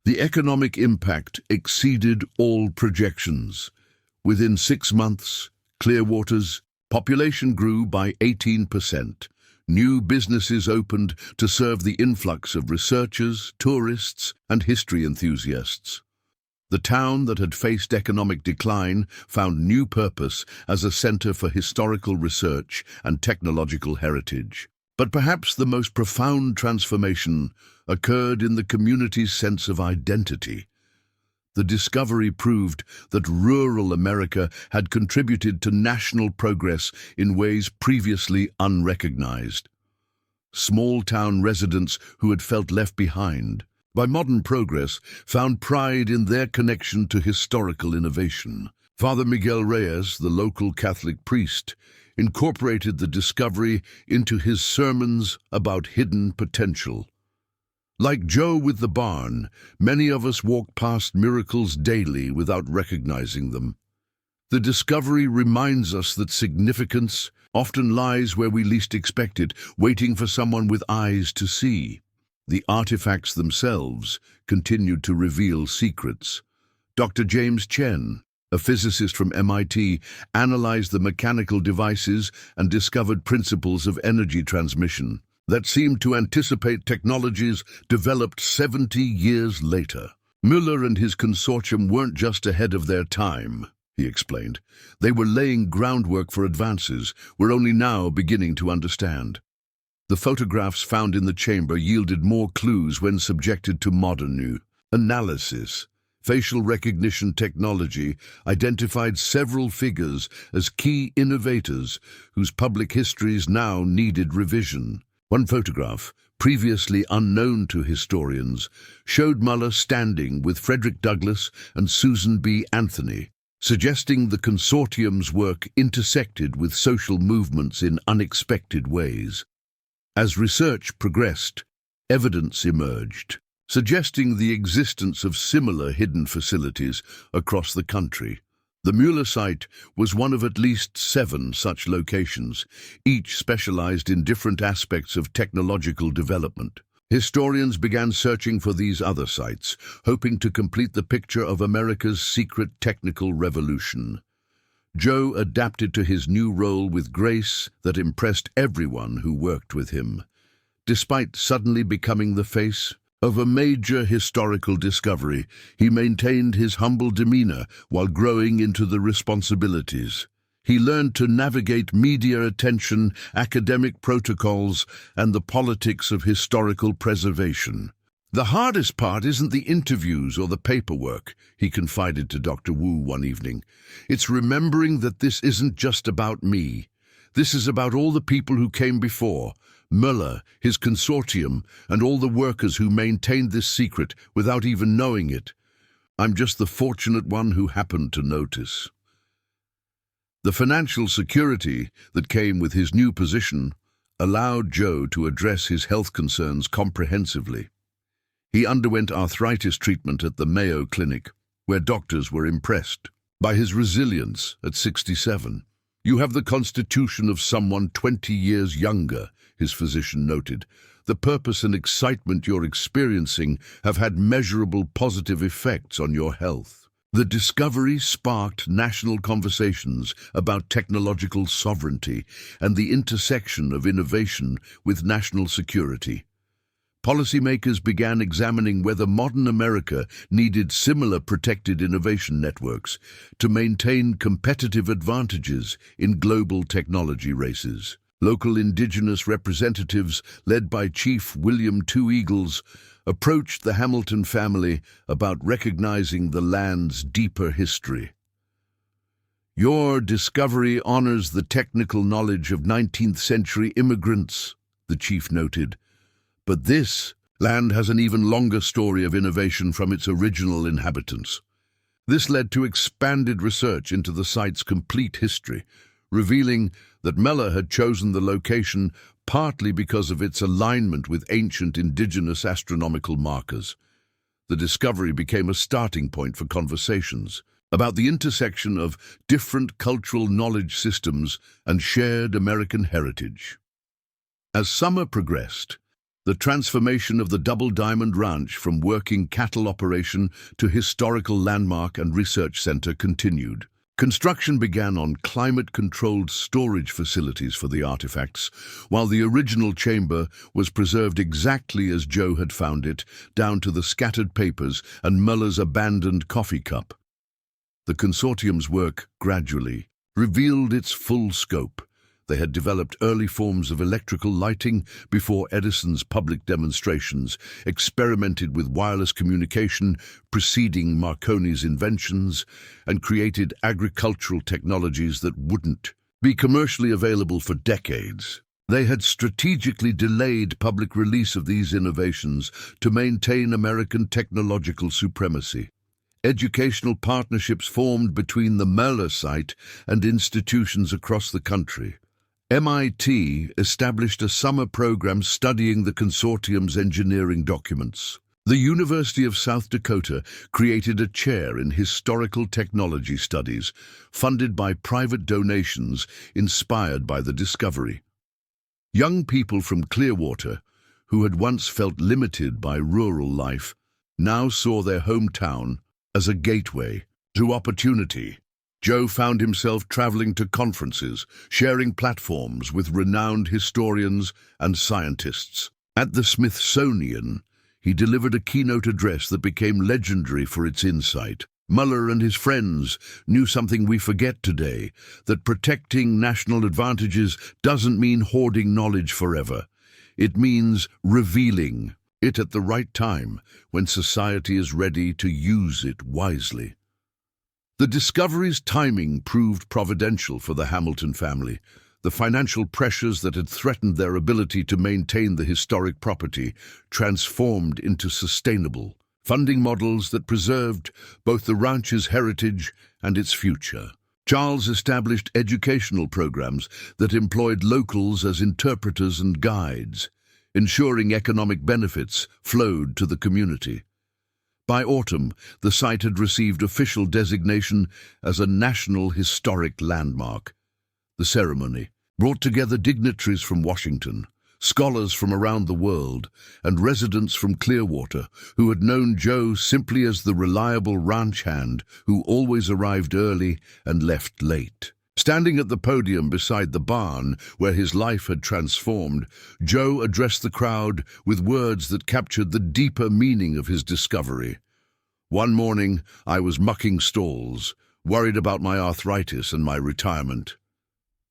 The economic impact exceeded all projections. Within 6 months, Clearwater's population grew by 18%. New businesses opened to serve the influx of researchers, tourists, and history enthusiasts. The town that had faced economic decline found new purpose as a center for historical research and technological heritage. But perhaps the most profound transformation occurred in the community's sense of identity. The discovery proved that rural America had contributed to national progress in ways previously unrecognized. Small-town residents who had felt left behind by modern progress found pride in their connection to historical innovation. Father Miguel Reyes, the local Catholic priest, incorporated the discovery into his sermons about hidden potential. Like Joe with the barn, many of us walk past miracles daily without recognizing them. The discovery reminds us that significance often lies where we least expect it, waiting for someone with eyes to see. The artifacts themselves continued to reveal secrets. Dr. James Chen, a physicist from MIT, analyzed the mechanical devices and discovered principles of energy transmission that seemed to anticipate technologies developed 70 years later. Muller and his consortium weren't just ahead of their time, he explained. They were laying groundwork for advances we're only now beginning to understand. The photographs found in the chamber yielded more clues when subjected to modern analysis. Facial recognition technology identified several figures as key innovators whose public histories now needed revision. One photograph, previously unknown to historians, showed Muller standing with Frederick Douglass and Susan B. Anthony, suggesting the consortium's work intersected with social movements in unexpected ways. As research progressed, evidence emerged. suggesting the existence of similar hidden facilities across the country. The Mueller site was one of at least 7 such locations, each specialized in different aspects of technological development. Historians began searching for these other sites, hoping to complete the picture of America's secret technical revolution. Joe adapted to his new role with grace that impressed everyone who worked with him. Despite suddenly becoming the face of a major historical discovery, he maintained his humble demeanor while growing into the responsibilities. He learned to navigate media attention, academic protocols, and the politics of historical preservation. "The hardest part isn't the interviews or the paperwork," he confided to Dr. Wu one evening. "It's remembering that this isn't just about me. This is about all the people who came before, Mueller, his consortium, and all the workers who maintained this secret without even knowing it. I'm just the fortunate one who happened to notice." The financial security that came with his new position allowed Joe to address his health concerns comprehensively. He underwent arthritis treatment at the Mayo Clinic, where doctors were impressed by his resilience at 67. "You have the constitution of someone 20 years younger," his physician noted. "The purpose and excitement you're experiencing have had measurable positive effects on your health." The discovery sparked national conversations about technological sovereignty and the intersection of innovation with national security. Policymakers began examining whether modern America needed similar protected innovation networks to maintain competitive advantages in global technology races. Local indigenous representatives, led by Chief William Two Eagles, approached the Hamilton family about recognizing the land's deeper history. "Your discovery honors the technical knowledge of 19th century immigrants," the chief noted. "But this land has an even longer story of innovation from its original inhabitants." This led to expanded research into the site's complete history, revealing that Mueller had chosen the location partly because of its alignment with ancient indigenous astronomical markers. The discovery became a starting point for conversations about the intersection of different cultural knowledge systems and shared American heritage. As summer progressed, the transformation of the Double Diamond Ranch from working cattle operation to historical landmark and research center continued. Construction began on climate-controlled storage facilities for the artifacts, while the original chamber was preserved exactly as Joe had found it, down to the scattered papers and Mueller's abandoned coffee cup. The consortium's work gradually revealed its full scope. They had developed early forms of electrical lighting before Edison's public demonstrations, experimented with wireless communication preceding Marconi's inventions, and created agricultural technologies that wouldn't be commercially available for decades. They had strategically delayed public release of these innovations to maintain American technological supremacy. Educational partnerships formed between the Mueller site and institutions across the country. MIT established a summer program studying the consortium's engineering documents. The University of South Dakota created a chair in historical technology studies, funded by private donations inspired by the discovery. Young people from Clearwater, who had once felt limited by rural life, now saw their hometown as a gateway to opportunity. Joe found himself traveling to conferences, sharing platforms with renowned historians and scientists. At the Smithsonian, he delivered a keynote address that became legendary for its insight. Mueller and his friends knew something we forget today, that protecting national advantages doesn't mean hoarding knowledge forever. It means revealing it at the right time, when society is ready to use it wisely. The discovery's timing proved providential for the Hamilton family. The financial pressures that had threatened their ability to maintain the historic property transformed into sustainable funding models that preserved both the ranch's heritage and its future. Charles established educational programs that employed locals as interpreters and guides, ensuring economic benefits flowed to the community. By autumn, the site had received official designation as a National Historic Landmark. The ceremony brought together dignitaries from Washington, scholars from around the world, and residents from Clearwater who had known Joe simply as the reliable ranch hand who always arrived early and left late. Standing at the podium beside the barn where his life had transformed, Joe addressed the crowd with words that captured the deeper meaning of his discovery. "One morning, I was mucking stalls, worried about my arthritis and my retirement.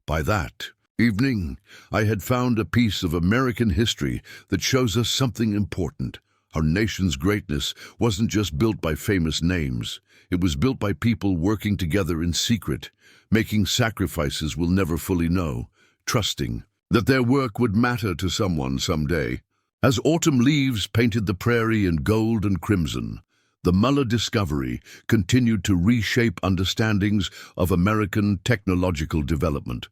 By that evening, I had found a piece of American history that shows us something important. Our nation's greatness wasn't just built by famous names. It was built by people working together in secret, making sacrifices we'll never fully know, trusting that their work would matter to someone someday." As autumn leaves painted the prairie in gold and crimson, the Muller discovery continued to reshape understandings of American technological development.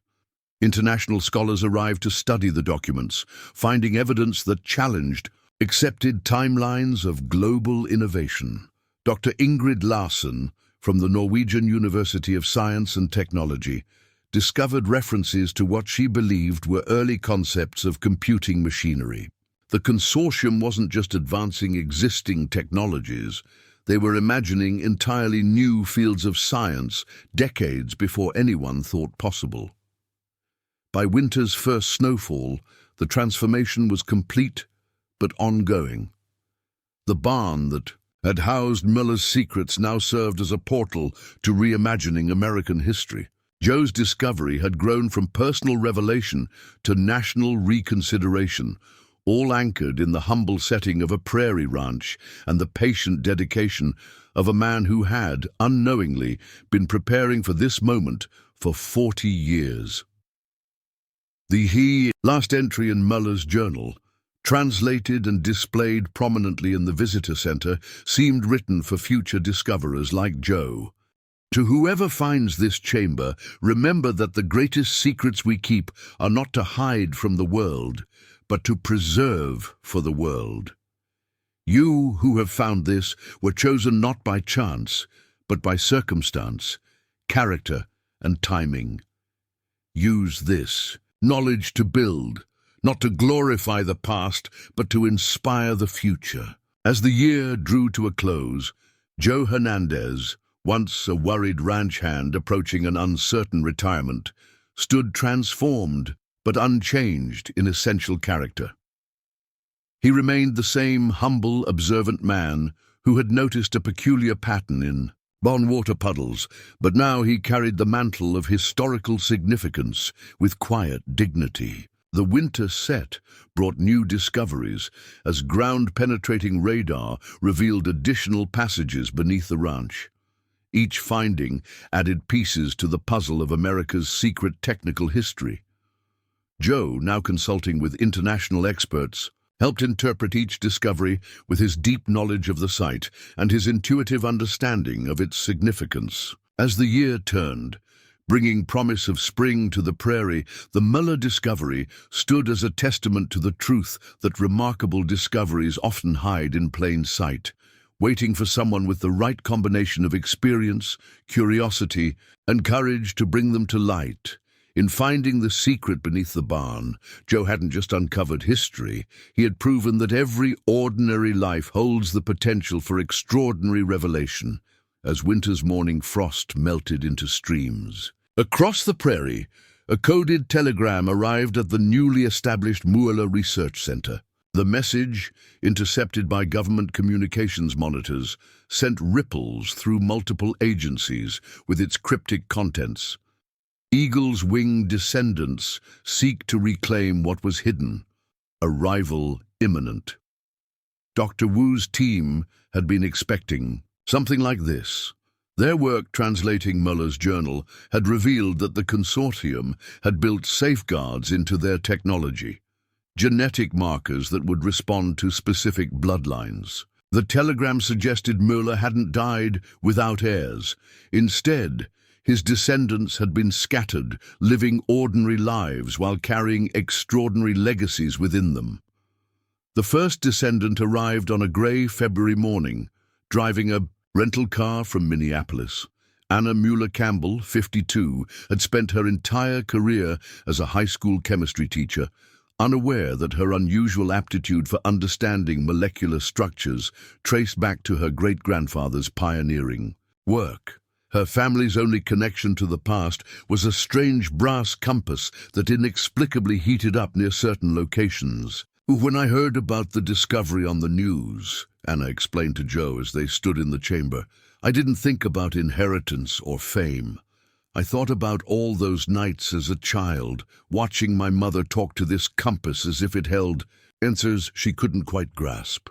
International scholars arrived to study the documents, finding evidence that challenged accepted timelines of global innovation. Dr. Ingrid Larsen, from the Norwegian University of Science and Technology, discovered references to what she believed were early concepts of computing machinery. The consortium wasn't just advancing existing technologies, they were imagining entirely new fields of science decades before anyone thought possible. By winter's first snowfall, the transformation was complete but ongoing. The barn that had housed Muller's secrets now served as a portal to reimagining American history. Joe's discovery had grown from personal revelation to national reconsideration, all anchored in the humble setting of a prairie ranch and the patient dedication of a man who had, unknowingly, been preparing for this moment for 40 years. The last entry in Muller's journal, translated and displayed prominently in the visitor center, seemed written for future discoverers like Joe. "To whoever finds this chamber, remember that the greatest secrets we keep are not to hide from the world, but to preserve for the world. You who have found this were chosen not by chance, but by circumstance, character, and timing. Use this knowledge to build, not to glorify the past, but to inspire the future." As the year drew to a close, Joe Hernandez, once a worried ranch hand approaching an uncertain retirement, stood transformed but unchanged in essential character. He remained the same humble, observant man who had noticed a peculiar pattern in water puddles, but now he carried the mantle of historical significance with quiet dignity. The winter set brought new discoveries as ground-penetrating radar revealed additional passages beneath the ranch. Each finding added pieces to the puzzle of America's secret technical history. Joe, now consulting with international experts, helped interpret each discovery with his deep knowledge of the site and his intuitive understanding of its significance. As the year turned, bringing promise of spring to the prairie, the Muller discovery stood as a testament to the truth that remarkable discoveries often hide in plain sight, waiting for someone with the right combination of experience, curiosity, and courage to bring them to light. In finding the secret beneath the barn, Joe hadn't just uncovered history, he had proven that every ordinary life holds the potential for extraordinary revelation, as winter's morning frost melted into streams. Across the prairie, a coded telegram arrived at the newly established Mueller Research Center. The message, intercepted by government communications monitors, sent ripples through multiple agencies with its cryptic contents. Eagle's winged descendants seek to reclaim what was hidden. Arrival imminent. Dr. Wu's team had been expecting something like this. Their work translating Muller's journal had revealed that the consortium had built safeguards into their technology, genetic markers that would respond to specific bloodlines. The telegram suggested Mueller hadn't died without heirs. Instead, his descendants had been scattered, living ordinary lives while carrying extraordinary legacies within them. The first descendant arrived on a grey February morning, driving a rental car from Minneapolis. Anna Mueller-Campbell, 52, had spent her entire career as a high school chemistry teacher, unaware that her unusual aptitude for understanding molecular structures traced back to her great-grandfather's pioneering work. Her family's only connection to the past was a strange brass compass that inexplicably heated up near certain locations. "When I heard about the discovery on the news," Anna explained to Joe as they stood in the chamber, "I didn't think about inheritance or fame. I thought about all those nights as a child, watching my mother talk to this compass as if it held answers she couldn't quite grasp."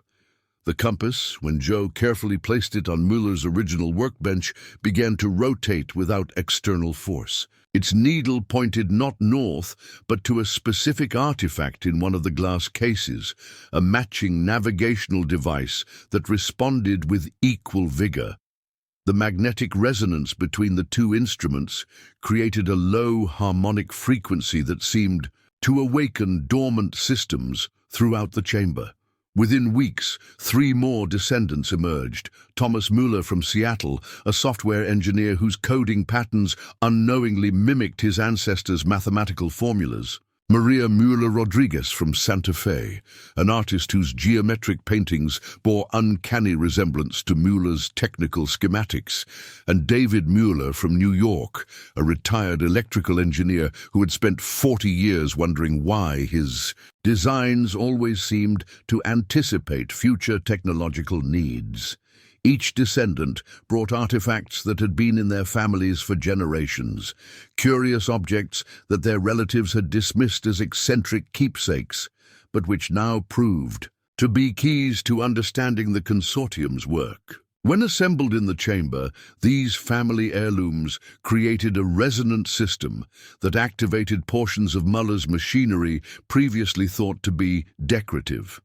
The compass, when Joe carefully placed it on Mueller's original workbench, began to rotate without external force. Its needle pointed not north, but to a specific artifact in one of the glass cases, a matching navigational device that responded with equal vigor. The magnetic resonance between the two instruments created a low harmonic frequency that seemed to awaken dormant systems throughout the chamber. Within weeks, 3 more descendants emerged. Thomas Mueller from Seattle, a software engineer whose coding patterns unknowingly mimicked his ancestors' mathematical formulas. Maria Mueller-Rodriguez from Santa Fe, an artist whose geometric paintings bore uncanny resemblance to Mueller's technical schematics. And David Mueller from New York, a retired electrical engineer who had spent 40 years wondering why his designs always seemed to anticipate future technological needs. Each descendant brought artifacts that had been in their families for generations, curious objects that their relatives had dismissed as eccentric keepsakes, but which now proved to be keys to understanding the consortium's work. When assembled in the chamber, these family heirlooms created a resonant system that activated portions of Mueller's machinery previously thought to be decorative.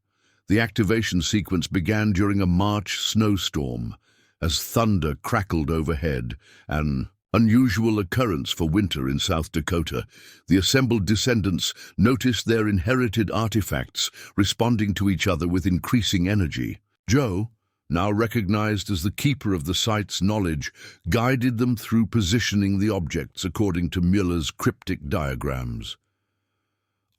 The activation sequence began during a March snowstorm, as thunder crackled overhead, an unusual occurrence for winter in South Dakota. The assembled descendants noticed their inherited artifacts responding to each other with increasing energy. Joe, now recognized as the keeper of the site's knowledge, guided them through positioning the objects according to Mueller's cryptic diagrams.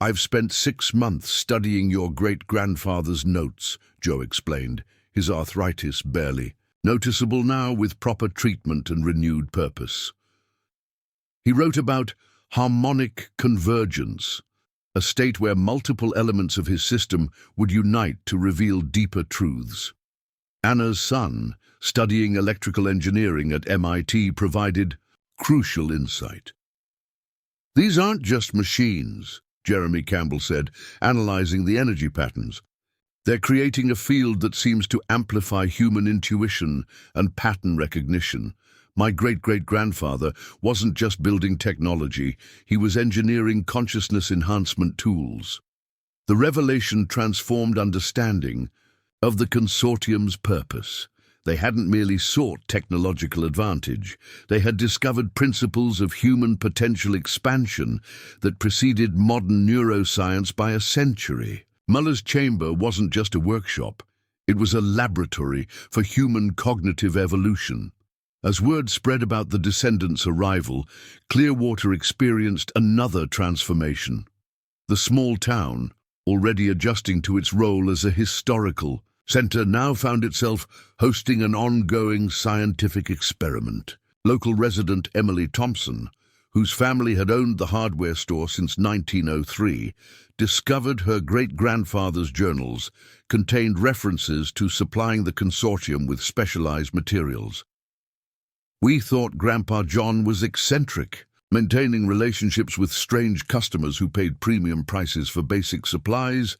"I've spent 6 months studying your great-grandfather's notes," Joe explained, his arthritis barely noticeable now with proper treatment and renewed purpose. He wrote about harmonic convergence, a state where multiple elements of his system would unite to reveal deeper truths. Anna's son, studying electrical engineering at MIT, provided crucial insight. "These aren't just machines," Jeremy Campbell said, analyzing the energy patterns. "They're creating a field that seems to amplify human intuition and pattern recognition. My great-great-grandfather wasn't just building technology, he was engineering consciousness enhancement tools." The revelation transformed understanding of the consortium's purpose. They hadn't merely sought technological advantage. They had discovered principles of human potential expansion that preceded modern neuroscience by a century. Mueller's chamber wasn't just a workshop. It was a laboratory for human cognitive evolution. As word spread about the descendants' arrival, Clearwater experienced another transformation. The small town, already adjusting to its role as a historical center, now found itself hosting an ongoing scientific experiment. Local resident Emily Thompson, whose family had owned the hardware store since 1903, discovered her great-grandfather's journals contained references to supplying the consortium with specialized materials. "We thought Grandpa John was eccentric, maintaining relationships with strange customers who paid premium prices for basic supplies,"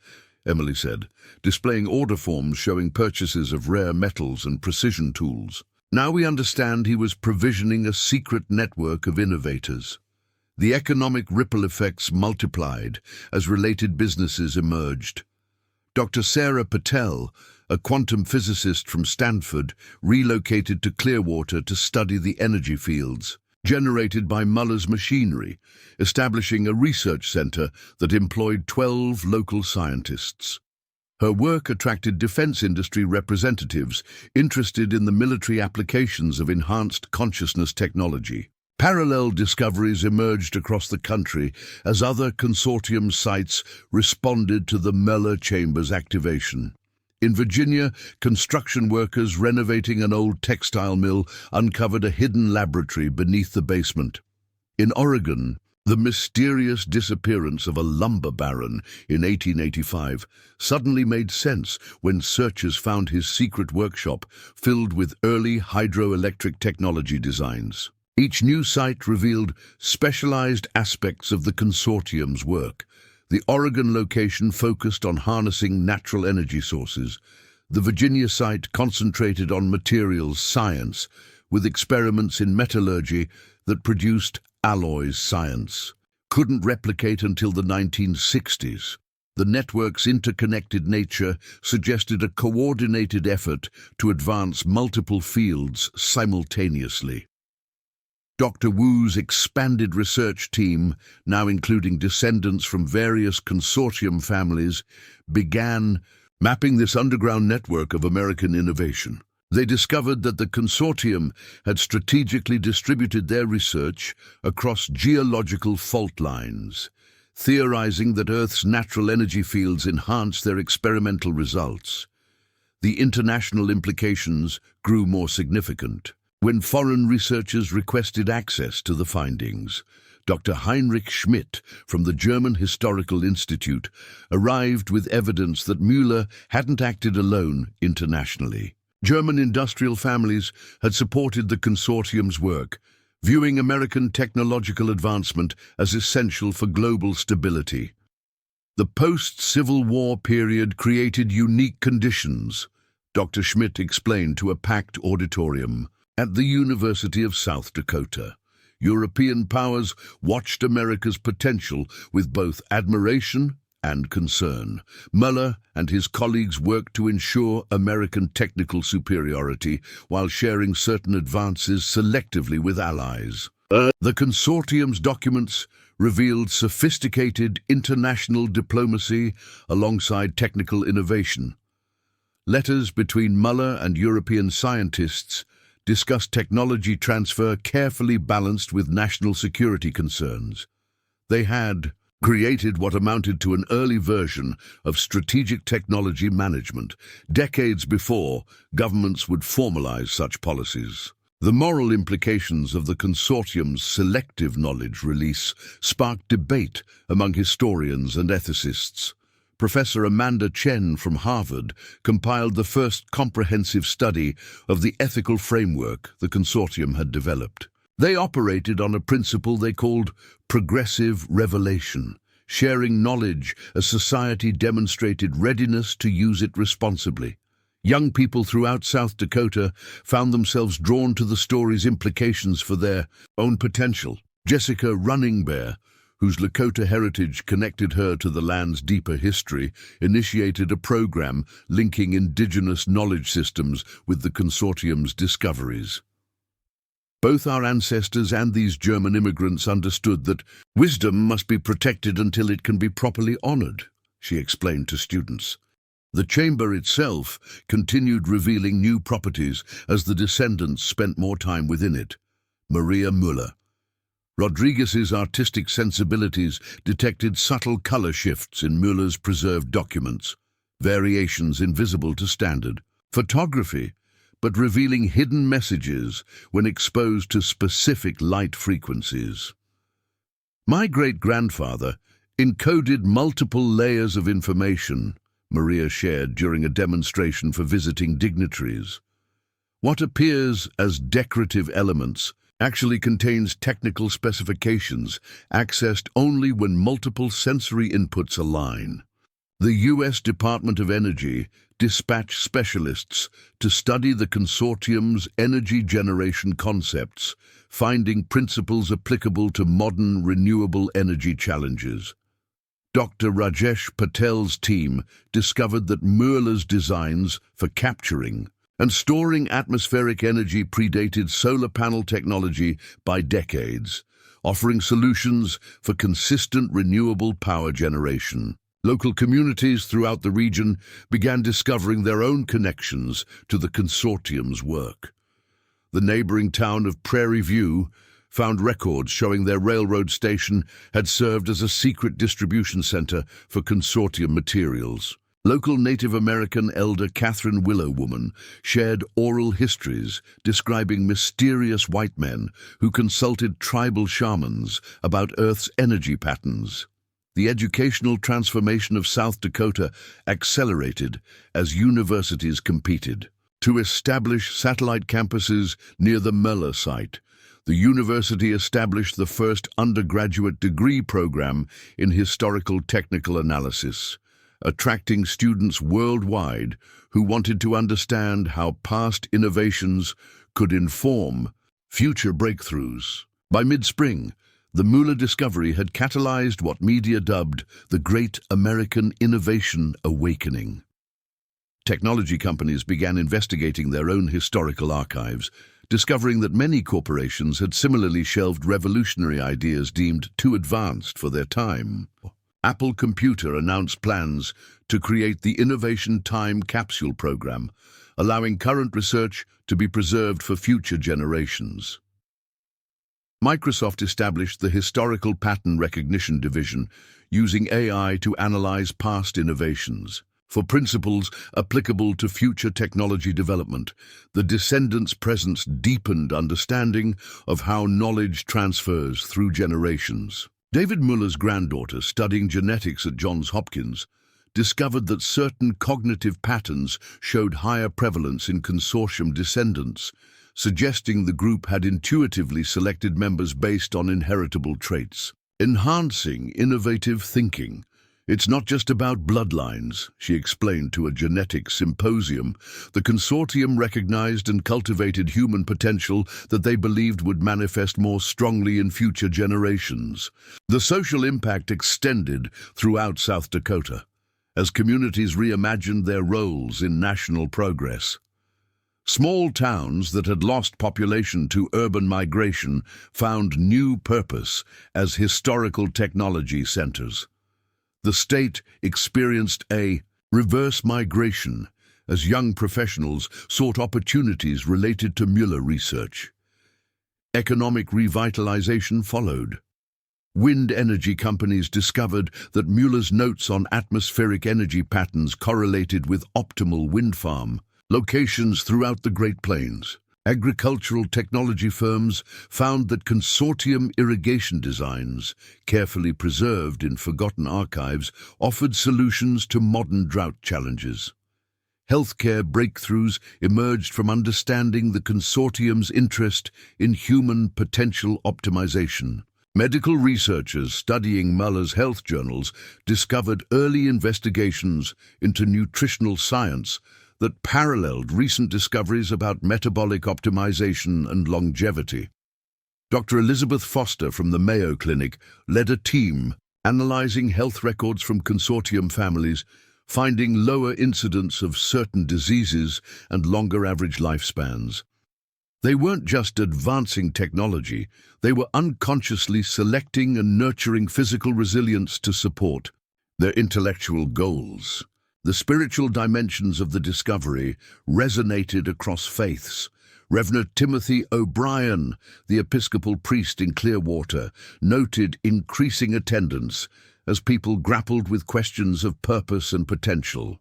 Emily said, displaying order forms showing purchases of rare metals and precision tools. "Now we understand he was provisioning a secret network of innovators." The economic ripple effects multiplied as related businesses emerged. Dr. Sarah Patel, a quantum physicist from Stanford, relocated to Clearwater to study the energy fields generated by Mueller's machinery, establishing a research center that employed 12 local scientists. Her work attracted defense industry representatives interested in the military applications of enhanced consciousness technology. Parallel discoveries emerged across the country as other consortium sites responded to the Mueller Chamber's activation. In Virginia, construction workers renovating an old textile mill uncovered a hidden laboratory beneath the basement. In Oregon, the mysterious disappearance of a lumber baron in 1885 suddenly made sense when searchers found his secret workshop filled with early hydroelectric technology designs. Each new site revealed specialized aspects of the consortium's work. The Oregon location focused on harnessing natural energy sources. The Virginia site concentrated on materials science, with experiments in metallurgy that produced alloys science. Couldn't replicate until the 1960s. The network's interconnected nature suggested a coordinated effort to advance multiple fields simultaneously. Dr. Wu's expanded research team, now including descendants from various consortium families, began mapping this underground network of American innovation. They discovered that the consortium had strategically distributed their research across geological fault lines, theorizing that Earth's natural energy fields enhance their experimental results. The international implications grew more significant. When foreign researchers requested access to the findings, Dr. Heinrich Schmidt from the German Historical Institute arrived with evidence that Mueller hadn't acted alone internationally. German industrial families had supported the consortium's work, viewing American technological advancement as essential for global stability. The post-Civil War period created unique conditions, Dr. Schmidt explained to a packed auditorium. At the University of South Dakota, European powers watched America's potential with both admiration and concern. Mueller and his colleagues worked to ensure American technical superiority while sharing certain advances selectively with allies. The consortium's documents revealed sophisticated international diplomacy alongside technical innovation. Letters between Mueller and European scientists discussed technology transfer carefully balanced with national security concerns. They had created what amounted to an early version of strategic technology management, decades before governments would formalize such policies. The moral implications of the consortium's selective knowledge release sparked debate among historians and ethicists. Professor Amanda Chen from Harvard compiled the first comprehensive study of the ethical framework the consortium had developed. They operated on a principle they called progressive revelation, sharing knowledge as society demonstrated readiness to use it responsibly. Young people throughout South Dakota found themselves drawn to the story's implications for their own potential. Jessica Running Bear, whose Lakota heritage connected her to the land's deeper history, initiated a program linking indigenous knowledge systems with the consortium's discoveries. Both our ancestors and these German immigrants understood that wisdom must be protected until it can be properly honored, she explained to students. The chamber itself continued revealing new properties as the descendants spent more time within it. Maria Müller. Rodriguez's artistic sensibilities detected subtle color shifts in Müller's preserved documents, variations invisible to standard photography, but revealing hidden messages when exposed to specific light frequencies. My great-grandfather encoded multiple layers of information, Maria shared during a demonstration for visiting dignitaries. What appears as decorative elements actually contains technical specifications accessed only when multiple sensory inputs align. The U.S. Department of Energy dispatched specialists to study the consortium's energy generation concepts, finding principles applicable to modern renewable energy challenges. Dr. Rajesh Patel's team discovered that Mueller's designs for capturing and storing atmospheric energy predated solar panel technology by decades, offering solutions for consistent renewable power generation. Local communities throughout the region began discovering their own connections to the consortium's work. The neighboring town of Prairie View found records showing their railroad station had served as a secret distribution center for consortium materials. Local Native American elder Catherine Willowwoman shared oral histories describing mysterious white men who consulted tribal shamans about Earth's energy patterns. The educational transformation of South Dakota accelerated as universities competed. To establish satellite campuses near the Mueller site, the university established the first undergraduate degree program in historical technical analysis, attracting students worldwide who wanted to understand how past innovations could inform future breakthroughs. By mid-spring, the Mueller discovery had catalyzed what media dubbed the Great American Innovation Awakening. Technology companies began investigating their own historical archives, discovering that many corporations had similarly shelved revolutionary ideas deemed too advanced for their time. Apple Computer announced plans to create the Innovation Time Capsule program, allowing current research to be preserved for future generations. Microsoft established the Historical Pattern Recognition Division, using AI to analyze past innovations. For principles applicable to future technology development, the descendants' presence deepened understanding of how knowledge transfers through generations. David Muller's granddaughter, studying genetics at Johns Hopkins, discovered that certain cognitive patterns showed higher prevalence in consortium descendants, suggesting the group had intuitively selected members based on inheritable traits. Enhancing innovative thinking. It's not just about bloodlines, she explained to a genetics symposium. The consortium recognized and cultivated human potential that they believed would manifest more strongly in future generations. The social impact extended throughout South Dakota, as communities reimagined their roles in national progress. Small towns that had lost population to urban migration found new purpose as historical technology centers. The state experienced a reverse migration as young professionals sought opportunities related to Mueller research. Economic revitalization followed. Wind energy companies discovered that Mueller's notes on atmospheric energy patterns correlated with optimal wind farm locations throughout the Great Plains. Agricultural technology firms found that consortium irrigation designs, carefully preserved in forgotten archives, offered solutions to modern drought challenges. Healthcare breakthroughs emerged from understanding the consortium's interest in human potential optimization. Medical researchers studying Muller's health journals discovered early investigations into nutritional science that paralleled recent discoveries about metabolic optimization and longevity. Dr. Elizabeth Foster from the Mayo Clinic led a team analyzing health records from consortium families, finding lower incidence of certain diseases and longer average lifespans. They weren't just advancing technology, they were unconsciously selecting and nurturing physical resilience to support their intellectual goals. The spiritual dimensions of the discovery resonated across faiths. Reverend Timothy O'Brien, the Episcopal priest in Clearwater, noted increasing attendance as people grappled with questions of purpose and potential.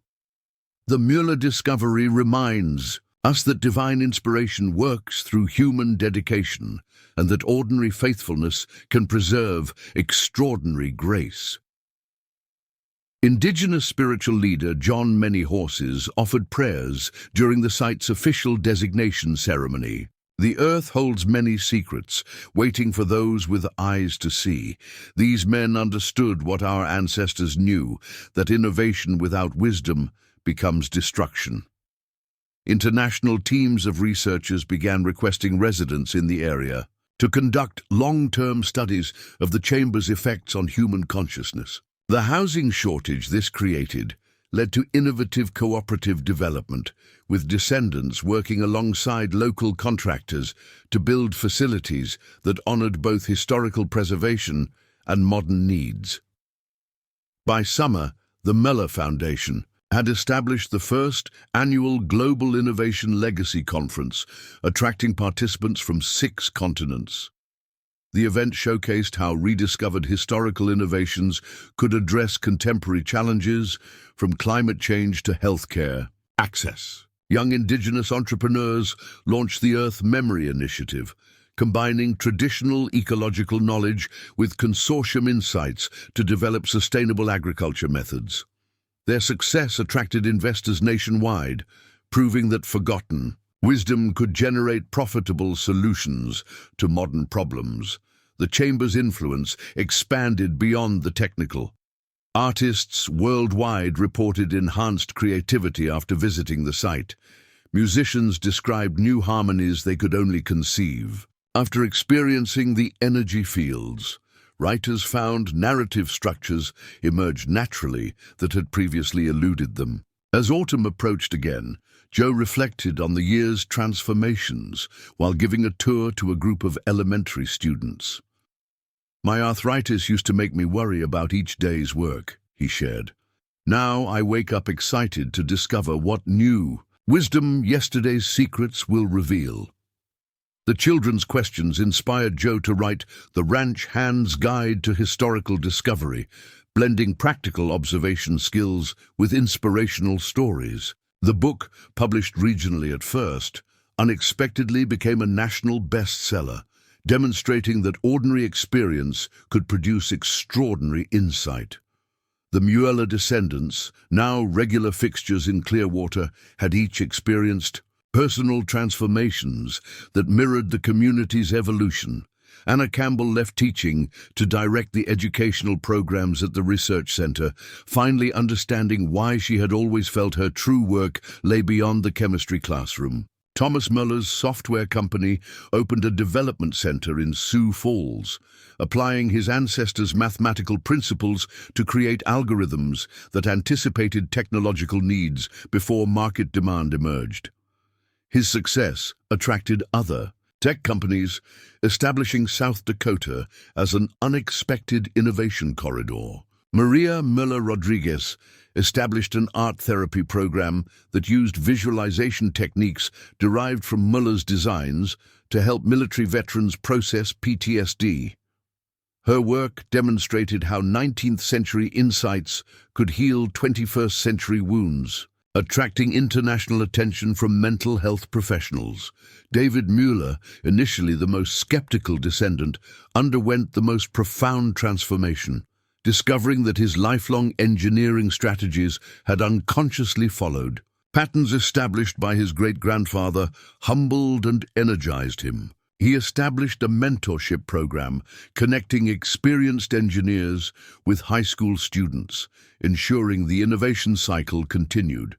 The Mueller discovery reminds us that divine inspiration works through human dedication and that ordinary faithfulness can preserve extraordinary grace. Indigenous spiritual leader John Many Horses offered prayers during the site's official designation ceremony. The earth holds many secrets, waiting for those with eyes to see. These men understood what our ancestors knew, that innovation without wisdom becomes destruction. International teams of researchers began requesting residents in the area to conduct long-term studies of the chamber's effects on human consciousness. The housing shortage this created led to innovative cooperative development, with descendants working alongside local contractors to build facilities that honored both historical preservation and modern needs. By summer, The Mellor Foundation had established the first annual Global Innovation Legacy Conference, attracting participants from 6 continents. The event showcased how rediscovered historical innovations could address contemporary challenges, from climate change to healthcare access. Young Indigenous entrepreneurs launched the Earth Memory Initiative, combining traditional ecological knowledge with consortium insights to develop sustainable agriculture methods. Their success attracted investors nationwide, proving that forgotten wisdom could generate profitable solutions to modern problems. The Chamber's influence expanded beyond the technical. Artists worldwide reported enhanced creativity after visiting the site. Musicians described new harmonies they could only conceive. After experiencing the energy fields, writers found narrative structures emerged naturally that had previously eluded them. As autumn approached again, Joe reflected on the year's transformations while giving a tour to a group of elementary students. "My arthritis used to make me worry about each day's work," he shared. "Now I wake up excited to discover what new wisdom yesterday's secrets will reveal." The children's questions inspired Joe to write The Ranch Hand's Guide to Historical Discovery, blending practical observation skills with inspirational stories. The book, published regionally at first, unexpectedly became a national bestseller, demonstrating that ordinary experience could produce extraordinary insight. The Mueller descendants, now regular fixtures in Clearwater, had each experienced personal transformations that mirrored the community's evolution. Anna Campbell left teaching to direct the educational programs at the research center, finally understanding why she had always felt her true work lay beyond the chemistry classroom. Thomas Muller's software company opened a development center in Sioux Falls, applying his ancestors' mathematical principles to create algorithms that anticipated technological needs before market demand emerged. His success attracted other tech companies, establishing South Dakota as an unexpected innovation corridor. Maria Miller Rodriguez established an art therapy program that used visualization techniques derived from Muller's designs to help military veterans process PTSD. Her work demonstrated how 19th-century insights could heal 21st-century wounds, attracting international attention from mental health professionals. David Mueller, initially the most skeptical descendant, underwent the most profound transformation, discovering that his lifelong engineering strategies had unconsciously followed. Patterns established by his great-grandfather humbled and energized him. He established a mentorship program connecting experienced engineers with high school students, ensuring the innovation cycle continued.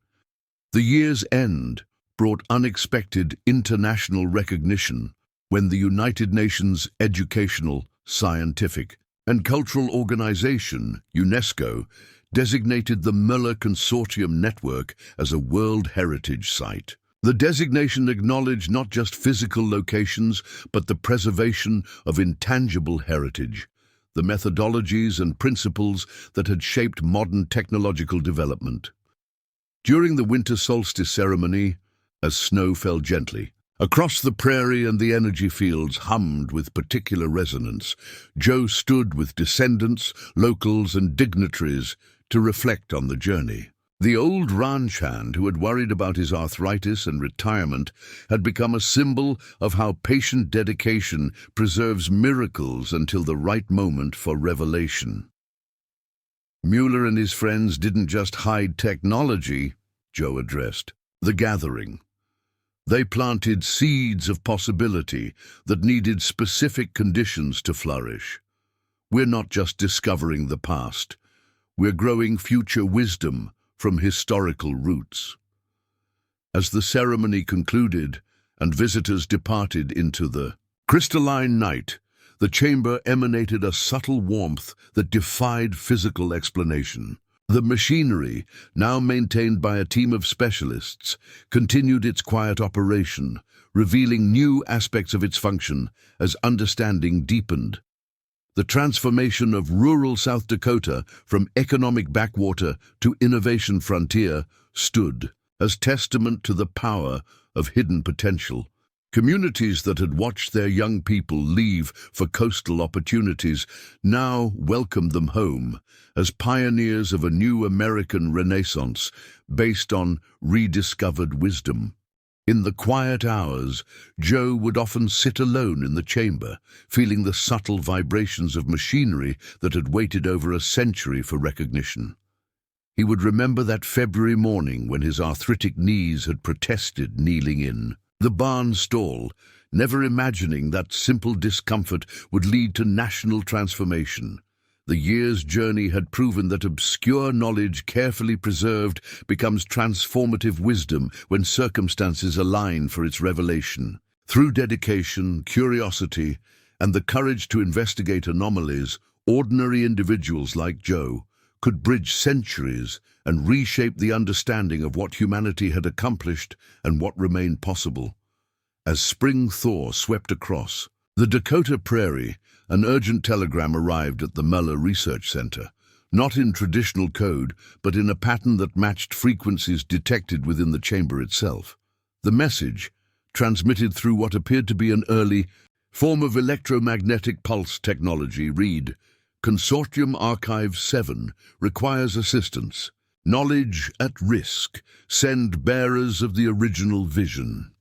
The year's end brought unexpected international recognition when the United Nations Educational, Scientific, and Cultural Organization, UNESCO, designated the Mueller Consortium Network as a World Heritage Site. The designation acknowledged not just physical locations, but the preservation of intangible heritage, the methodologies and principles that had shaped modern technological development. During the winter solstice ceremony, as snow fell gently, across the prairie and the energy fields hummed with particular resonance, Joe stood with descendants, locals, and dignitaries to reflect on the journey. The old ranch hand who had worried about his arthritis and retirement had become a symbol of how patient dedication preserves miracles until the right moment for revelation. Mueller and his friends didn't just hide technology, Joe addressed the gathering. They planted seeds of possibility that needed specific conditions to flourish. We're not just discovering the past, we're growing future wisdom from historical roots. As the ceremony concluded and visitors departed into the crystalline night, the chamber emanated a subtle warmth that defied physical explanation. The machinery, now maintained by a team of specialists, continued its quiet operation, revealing new aspects of its function as understanding deepened. The transformation of rural South Dakota from economic backwater to innovation frontier stood as testament to the power of hidden potential. Communities that had watched their young people leave for coastal opportunities now welcomed them home as pioneers of a new American renaissance based on rediscovered wisdom. In the quiet hours, Joe would often sit alone in the chamber, feeling the subtle vibrations of machinery that had waited over a century for recognition. He would remember that February morning when his arthritic knees had protested kneeling in the barn stall, never imagining that simple discomfort would lead to national transformation. The year's journey had proven that obscure knowledge carefully preserved becomes transformative wisdom when circumstances align for its revelation. Through dedication, curiosity, and the courage to investigate anomalies, ordinary individuals like Joe could bridge centuries and reshape the understanding of what humanity had accomplished and what remained possible. As spring thaw swept across the Dakota prairie, an urgent telegram arrived at the Muller Research Center, not in traditional code, but in a pattern that matched frequencies detected within the chamber itself. The message, transmitted through what appeared to be an early form of electromagnetic pulse technology, read, "Consortium Archive 7 requires assistance. Knowledge at risk. Send bearers of the original vision."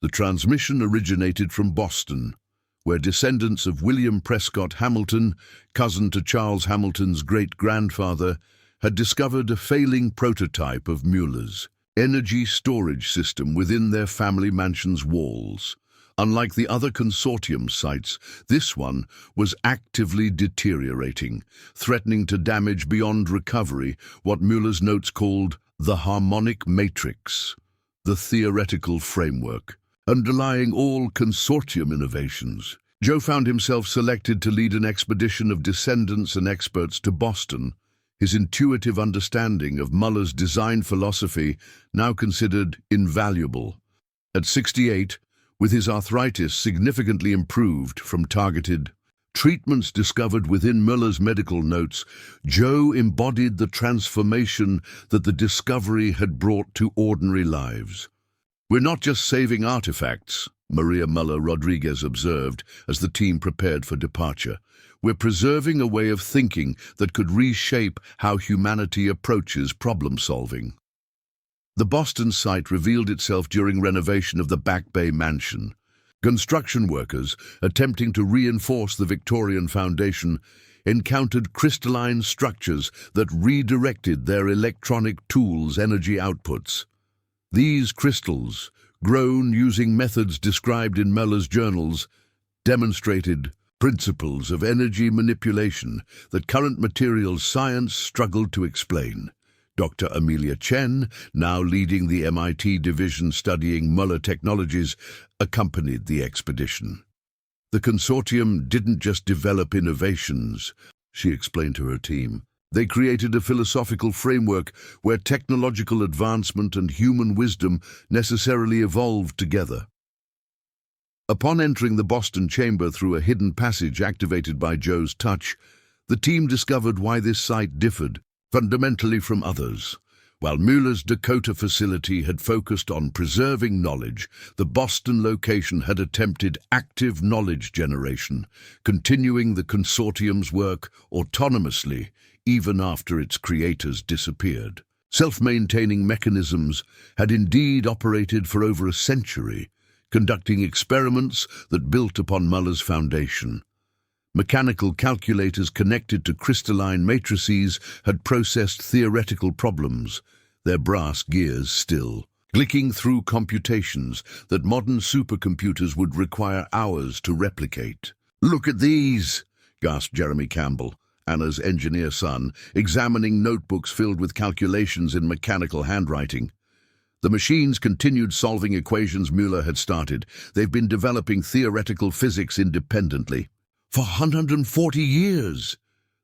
The transmission originated from Boston, where descendants of William Prescott Hamilton, cousin to Charles Hamilton's great-grandfather, had discovered a failing prototype of Mueller's energy storage system within their family mansion's walls. Unlike the other consortium sites, this one was actively deteriorating, threatening to damage beyond recovery what Mueller's notes called the harmonic matrix, the theoretical framework underlying all consortium innovations. Joe found himself selected to lead an expedition of descendants and experts to Boston, his intuitive understanding of Muller's design philosophy now considered invaluable. At 68, with his arthritis significantly improved from targeted treatments discovered within Muller's medical notes, Joe embodied the transformation that the discovery had brought to ordinary lives. "We're not just saving artifacts," Maria Muller Rodriguez observed as the team prepared for departure. "We're preserving a way of thinking that could reshape how humanity approaches problem-solving." The Boston site revealed itself during renovation of the Back Bay mansion. Construction workers, attempting to reinforce the Victorian foundation, encountered crystalline structures that redirected their electronic tools' energy outputs. These crystals, grown using methods described in Muller's journals, demonstrated principles of energy manipulation that current materials science struggled to explain. Dr. Amelia Chen, now leading the MIT division studying Muller technologies, accompanied the expedition. "The consortium didn't just develop innovations," she explained to her team. "They created a philosophical framework where technological advancement and human wisdom necessarily evolved together." Upon entering the Boston chamber through a hidden passage activated by Joe's touch, the team discovered why this site differed fundamentally from others. While Mueller's Dakota facility had focused on preserving knowledge, the Boston location had attempted active knowledge generation, continuing the consortium's work autonomously even after its creators disappeared. Self-maintaining mechanisms had indeed operated for over a century, conducting experiments that built upon Muller's foundation. Mechanical calculators connected to crystalline matrices had processed theoretical problems, their brass gears still clicking through computations that modern supercomputers would require hours to replicate. "Look at these," gasped Jeremy Campbell, Anna's engineer son, examining notebooks filled with calculations in mechanical handwriting. The machines continued solving equations Mueller had started. "They've been developing theoretical physics independently for 140 years.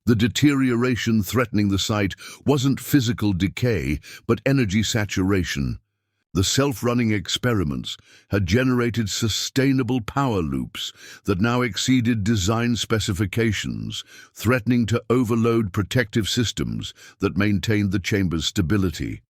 The deterioration threatening the site wasn't physical decay, but energy saturation. The self-running experiments had generated sustainable power loops that now exceeded design specifications, threatening to overload protective systems that maintained the chamber's stability.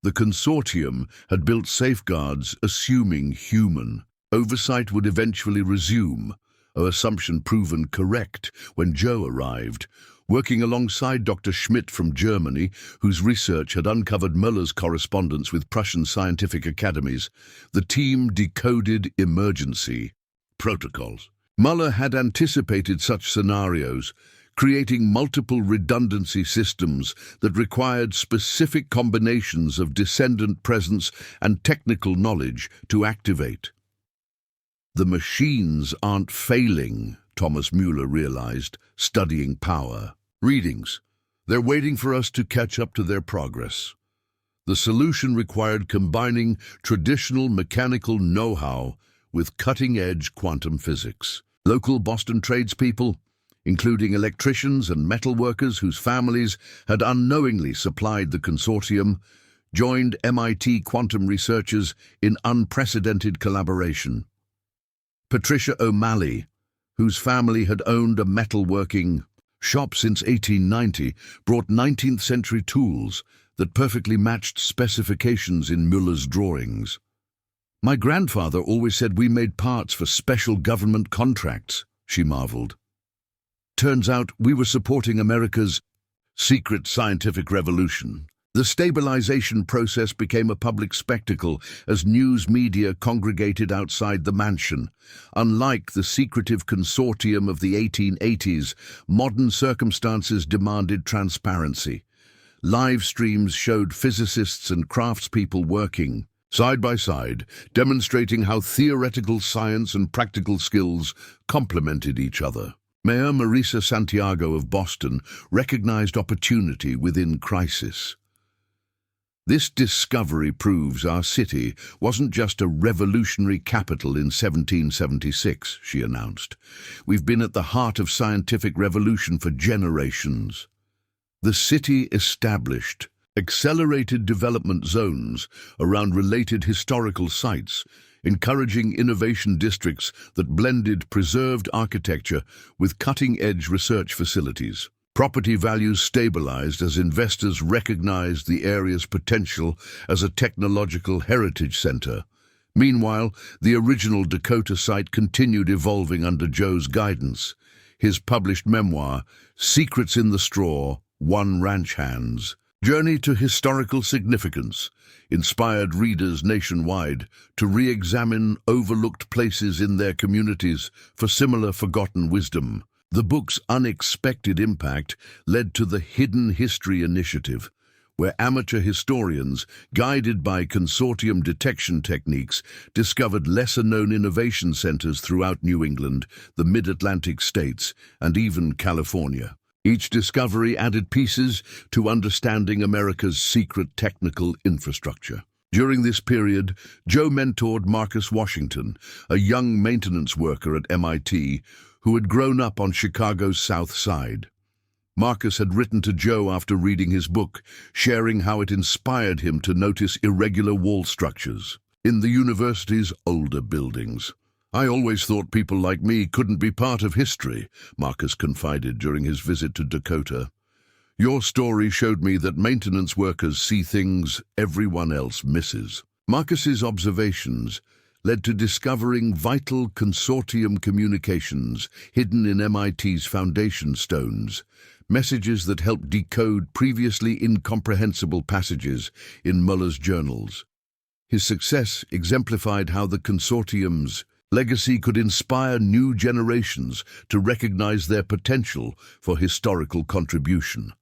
The consortium had built safeguards assuming human oversight would eventually resume, an assumption proven correct when Joe arrived, working alongside Dr. Schmidt from Germany, whose research had uncovered Müller's correspondence with Prussian scientific academies. The team decoded emergency protocols. Müller had anticipated such scenarios, creating multiple redundancy systems that required specific combinations of descendant presence and technical knowledge to activate. The machines aren't failing, Thomas Müller realized, studying power. Readings. They're waiting for us to catch up to their progress. The solution required combining traditional mechanical know-how with cutting-edge quantum physics. Local Boston tradespeople, including electricians and metalworkers whose families had unknowingly supplied the consortium, joined MIT quantum researchers in unprecedented collaboration. Patricia O'Malley, whose family had owned a metalworking shop since 1890, brought 19th-century tools that perfectly matched specifications in Müller's drawings. "My grandfather always said we made parts for special government contracts," she marveled. "Turns out we were supporting America's secret scientific revolution." The stabilization process became a public spectacle as news media congregated outside the mansion. Unlike the secretive consortium of the 1880s, modern circumstances demanded transparency. Live streams showed physicists and craftspeople working side by side, demonstrating how theoretical science and practical skills complemented each other. Mayor Marisa Santiago of Boston recognized opportunity within crisis. "This discovery proves our city wasn't just a revolutionary capital in 1776, she announced. "We've been at the heart of scientific revolution for generations." The city established accelerated development zones around related historical sites, encouraging innovation districts that blended preserved architecture with cutting-edge research facilities. Property values stabilized as investors recognized the area's potential as a technological heritage center. Meanwhile, the original Dakota site continued evolving under Joe's guidance. His published memoir, Secrets in the Straw, One Ranch Hand's Journey to Historical Significance, inspired readers nationwide to re-examine overlooked places in their communities for similar forgotten wisdom. The book's unexpected impact led to the Hidden History Initiative, where amateur historians, guided by consortium detection techniques, discovered lesser-known innovation centers throughout New England, the mid-Atlantic states, and even California. Each discovery added pieces to understanding America's secret technical infrastructure. During this period, Joe mentored Marcus Washington, a young maintenance worker at MIT, who had grown up on Chicago's South Side. Marcus had written to Joe after reading his book, sharing how it inspired him to notice irregular wall structures in the university's older buildings. "I always thought people like me couldn't be part of history," Marcus confided during his visit to Dakota. "Your story showed me that maintenance workers see things everyone else misses." Marcus's observations led to discovering vital consortium communications hidden in MIT's foundation stones, messages that helped decode previously incomprehensible passages in Müller's journals. His success exemplified how the consortium's legacy could inspire new generations to recognize their potential for historical contribution.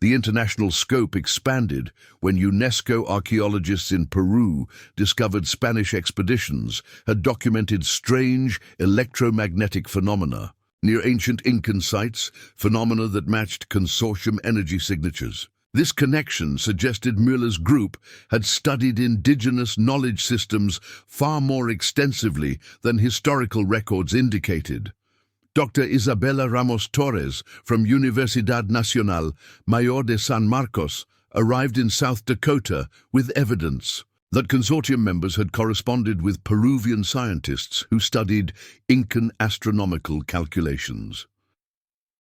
The international scope expanded when UNESCO archaeologists in Peru discovered Spanish expeditions had documented strange electromagnetic phenomena near ancient Incan sites, phenomena that matched consortium energy signatures. This connection suggested Müller's group had studied indigenous knowledge systems far more extensively than historical records indicated. Dr. Isabella Ramos Torres from Universidad Nacional Mayor de San Marcos arrived in South Dakota with evidence. That consortium members had corresponded with Peruvian scientists who studied Incan astronomical calculations.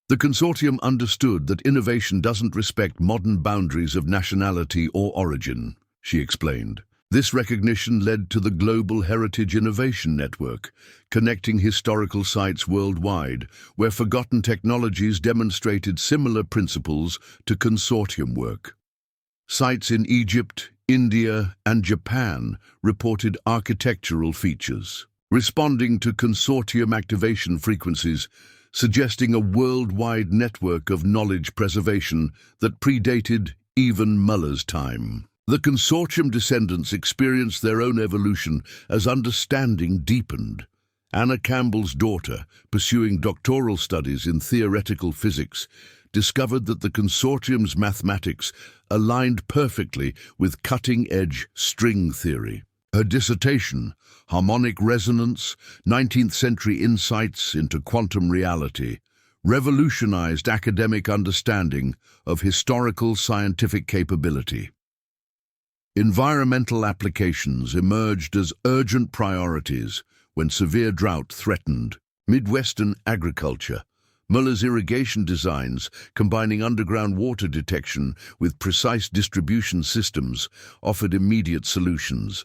The consortium understood that innovation doesn't respect modern boundaries of nationality or origin, she explained. This recognition led to the Global Heritage Innovation Network, connecting historical sites worldwide, where forgotten technologies demonstrated similar principles to consortium work. Sites in Egypt, India, and Japan reported architectural features, responding to consortium activation frequencies, suggesting a worldwide network of knowledge preservation that predated even Muller's time. The consortium descendants experienced their own evolution as understanding deepened. Anna Campbell's daughter, pursuing doctoral studies in theoretical physics, discovered that the consortium's mathematics aligned perfectly with cutting-edge string theory. Her dissertation, Harmonic Resonance, 19th-Century Insights into Quantum Reality, revolutionized academic understanding of historical scientific capability. Environmental applications emerged as urgent priorities when severe drought threatened Midwestern agriculture. Muller's irrigation designs, combining underground water detection with precise distribution systems, offered immediate solutions.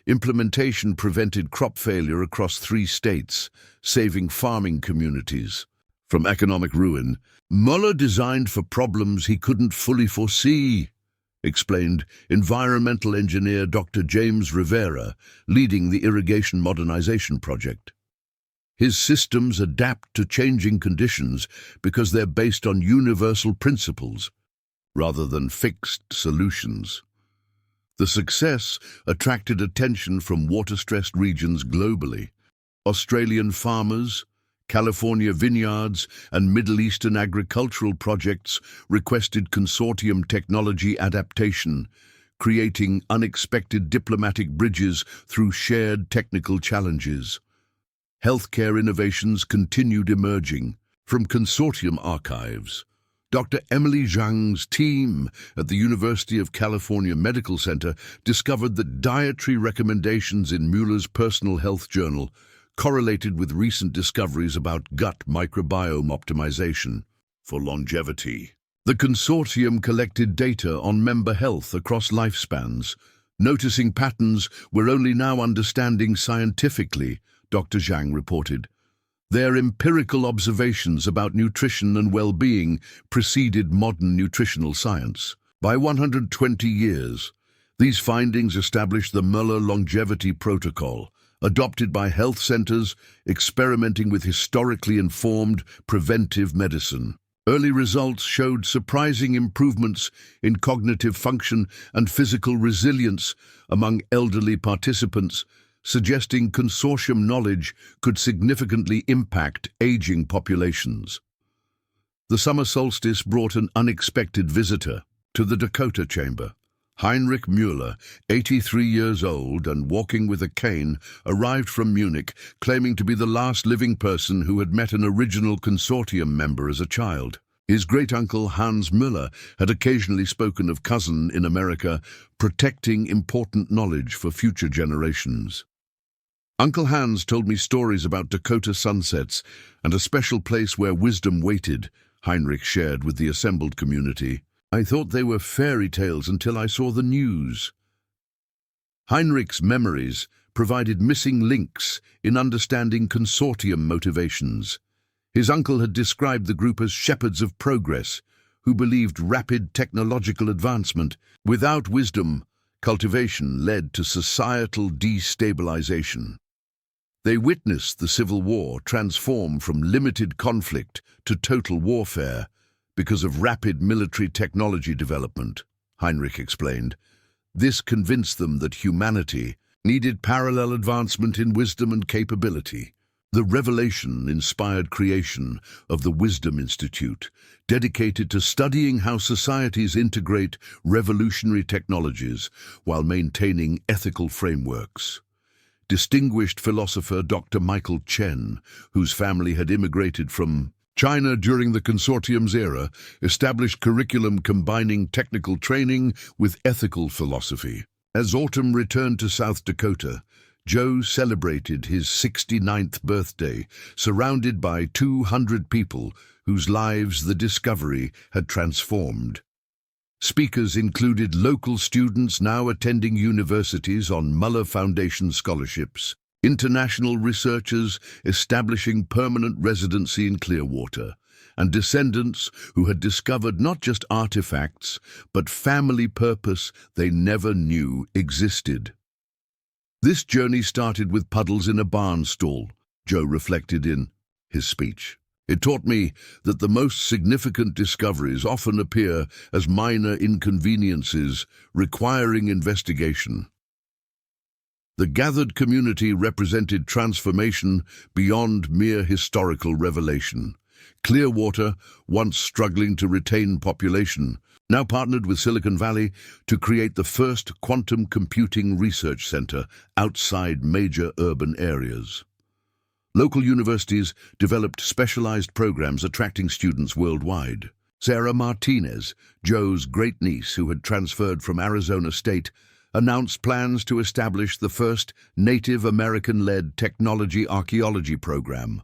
Implementation prevented crop failure across 3 states, saving farming communities from economic ruin. Muller designed for problems he couldn't fully foresee, explained environmental engineer Dr. James Rivera, leading the Irrigation Modernization Project. His systems adapt to changing conditions because they're based on universal principles rather than fixed solutions. The success attracted attention from water-stressed regions globally. Australian farmers, California vineyards, and Middle Eastern agricultural projects requested consortium technology adaptation, creating unexpected diplomatic bridges through shared technical challenges. Healthcare innovations continued emerging from consortium archives. Dr. Emily Zhang's team at the University of California Medical Center discovered that dietary recommendations in Muller's Personal Health Journal correlated with recent discoveries about gut microbiome optimization for longevity. The consortium collected data on member health across lifespans, noticing patterns we're only now understanding scientifically, Dr. Zhang reported. Their empirical observations about nutrition and well-being preceded modern nutritional science. By 120 years, these findings established the Muller Longevity Protocol, adopted by health centers experimenting with historically informed preventive medicine. Early results showed surprising improvements in cognitive function and physical resilience among elderly participants, suggesting consortium knowledge could significantly impact aging populations. The summer solstice brought an unexpected visitor to the Dakota chamber. Heinrich Müller, 83 years old and walking with a cane, arrived from Munich, claiming to be the last living person who had met an original consortium member as a child. His great-uncle Hans Müller had occasionally spoken of cousin in America, protecting important knowledge for future generations. Uncle Hans told me stories about Dakota sunsets and a special place where wisdom waited, Heinrich shared with the assembled community. I thought they were fairy tales until I saw the news. Heinrich's memories provided missing links in understanding consortium motivations. His uncle had described the group as shepherds of progress, who believed rapid technological advancement. Without wisdom, cultivation led to societal destabilization. They witnessed the Civil War transform from limited conflict to total warfare because of rapid military technology development, Heinrich explained. This convinced them that humanity needed parallel advancement in wisdom and capability. The revelation inspired creation of the Wisdom Institute, dedicated to studying how societies integrate revolutionary technologies while maintaining ethical frameworks. Distinguished philosopher Dr. Michael Chen, whose family had immigrated from China during the consortium's era, established curriculum combining technical training with ethical philosophy. As autumn returned to South Dakota, Joe celebrated his 69th birthday, surrounded by 200 people whose lives the discovery had transformed. Speakers included local students now attending universities on Muller Foundation scholarships, international researchers establishing permanent residency in Clearwater, and descendants who had discovered not just artifacts, but family purpose they never knew existed. This journey started with puddles in a barn stall, Joe reflected in his speech. It taught me that the most significant discoveries often appear as minor inconveniences requiring investigation. The gathered community represented transformation beyond mere historical revelation. Clearwater, once struggling to retain population, now partnered with Silicon Valley to create the first quantum computing research center outside major urban areas. Local universities developed specialized programs attracting students worldwide. Sarah Martinez, Joe's great-niece who had transferred from Arizona State, announced plans to establish the first Native American-led technology archaeology program.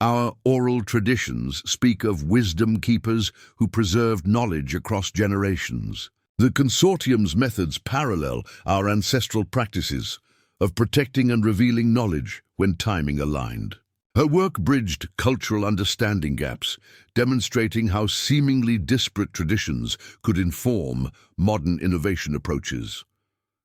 Our oral traditions speak of wisdom keepers who preserved knowledge across generations. The consortium's methods parallel our ancestral practices of protecting and revealing knowledge when timing aligned. Her work bridged cultural understanding gaps, demonstrating how seemingly disparate traditions could inform modern innovation approaches.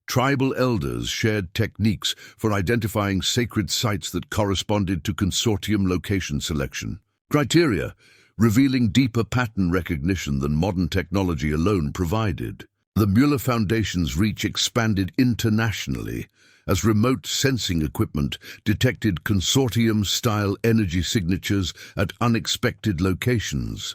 Tribal elders shared techniques for identifying sacred sites that corresponded to consortium location selection. Criteria revealing deeper pattern recognition than modern technology alone provided. The Mueller Foundation's reach expanded internationally as remote sensing equipment detected consortium-style energy signatures at unexpected locations.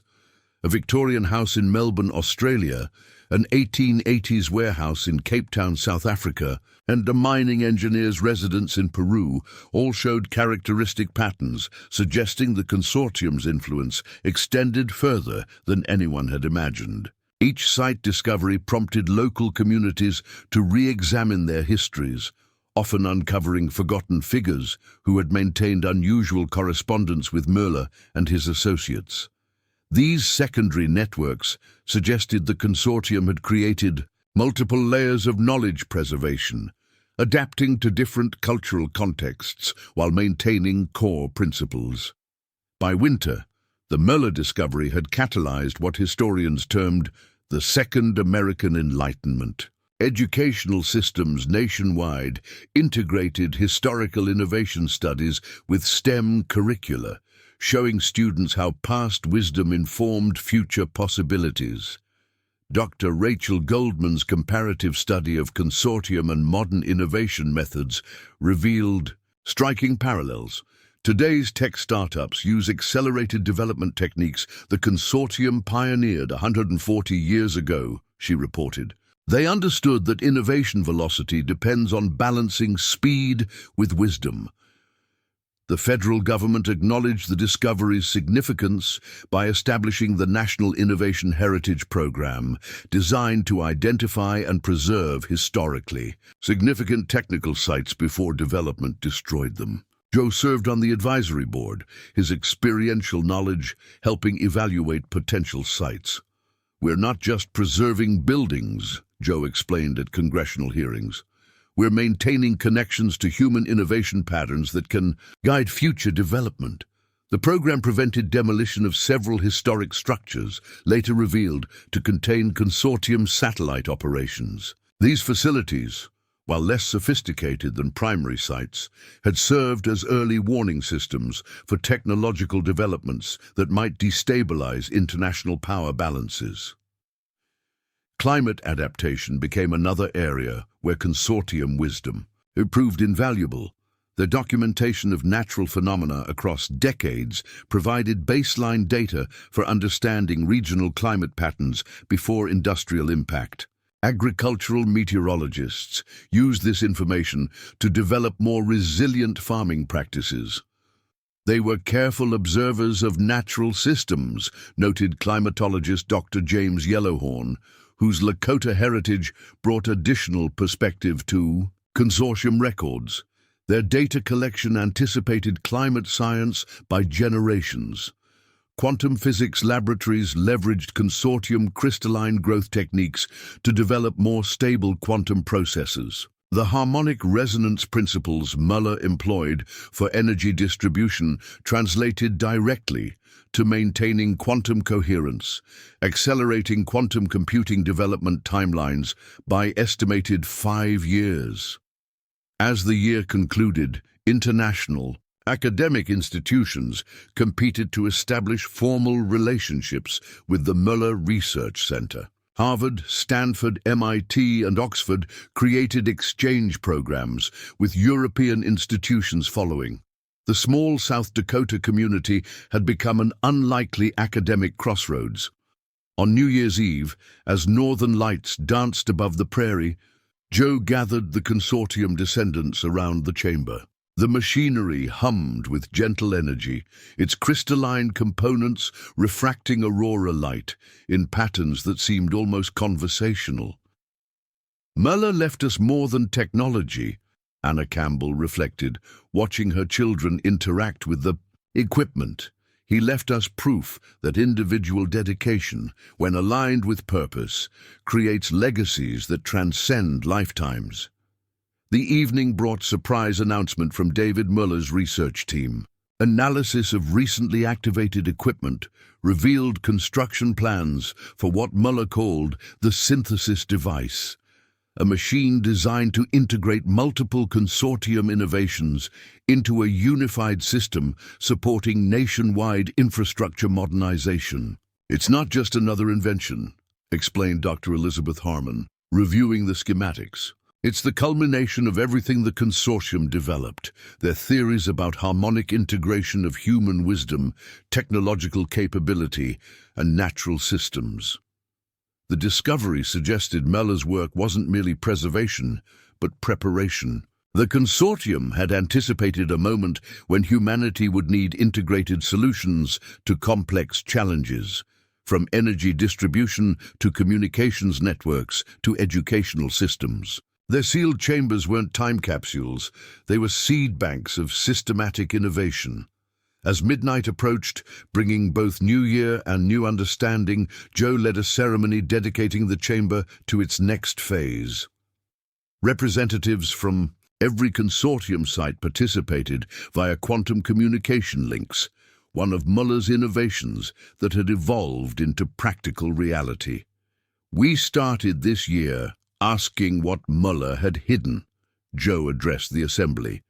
A Victorian house in Melbourne, Australia, an 1880s warehouse in Cape Town, South Africa, and a mining engineer's residence in Peru all showed characteristic patterns, suggesting the consortium's influence extended further than anyone had imagined. Each site discovery prompted local communities to re-examine their histories, often uncovering forgotten figures who had maintained unusual correspondence with Mueller and his associates. These secondary networks suggested the consortium had created multiple layers of knowledge preservation, adapting to different cultural contexts while maintaining core principles. By winter, the Mueller discovery had catalyzed what historians termed the Second American Enlightenment. Educational systems nationwide integrated historical innovation studies with STEM curricula, showing students how past wisdom informed future possibilities. Dr. Rachel Goldman's comparative study of consortium and modern innovation methods revealed striking parallels. Today's tech startups use accelerated development techniques the consortium pioneered 140 years ago, she reported. They understood that innovation velocity depends on balancing speed with wisdom. The federal government acknowledged the discovery's significance by establishing the National Innovation Heritage Program, designed to identify and preserve historically significant technical sites before development destroyed them. Joe served on the advisory board, his experiential knowledge helping evaluate potential sites. "We're not just preserving buildings," Joe explained at congressional hearings. "We're maintaining connections to human innovation patterns that can guide future development." The program prevented demolition of several historic structures, later revealed to contain consortium satellite operations. These facilities, while less sophisticated than primary sites, had served as early warning systems for technological developments that might destabilize international power balances. Climate adaptation became another area where consortium wisdom proved invaluable. The documentation of natural phenomena across decades provided baseline data for understanding regional climate patterns before industrial impact. Agricultural meteorologists used this information to develop more resilient farming practices. They were careful observers of natural systems, noted climatologist Dr. James Yellowhorn, whose Lakota heritage brought additional perspective to consortium records. Their data collection anticipated climate science by generations. Quantum physics laboratories leveraged consortium crystalline growth techniques to develop more stable quantum processes. The harmonic resonance principles Muller employed for energy distribution translated directly to maintaining quantum coherence, accelerating quantum computing development timelines by estimated 5 years. As the year concluded, international academic institutions competed to establish formal relationships with the Muller Research Center. Harvard, Stanford, MIT, and Oxford created exchange programs, with European institutions following. The small South Dakota community had become an unlikely academic crossroads. On New Year's Eve, as northern lights danced above the prairie, Joe gathered the consortium descendants around the chamber. The machinery hummed with gentle energy, its crystalline components refracting aurora light in patterns that seemed almost conversational. "Muller left us more than technology," Anna Campbell reflected, watching her children interact with the equipment. "He left us proof that individual dedication, when aligned with purpose, creates legacies that transcend lifetimes." The evening brought surprise announcement from David Muller's research team. Analysis of recently activated equipment revealed construction plans for what Muller called the synthesis device, a machine designed to integrate multiple consortium innovations into a unified system supporting nationwide infrastructure modernization. "It's not just another invention," explained Dr. Elizabeth Harmon, reviewing the schematics. "It's the culmination of everything the consortium developed, their theories about harmonic integration of human wisdom, technological capability, and natural systems." The discovery suggested Muller's work wasn't merely preservation, but preparation. The consortium had anticipated a moment when humanity would need integrated solutions to complex challenges, from energy distribution to communications networks to educational systems. Their sealed chambers weren't time capsules, they were seed banks of systematic innovation. As midnight approached, bringing both New Year and new understanding, Joe led a ceremony dedicating the chamber to its next phase. Representatives from every consortium site participated via quantum communication links, one of Muller's innovations that had evolved into practical reality. "We started this year asking what Muller had hidden," Joe addressed the assembly.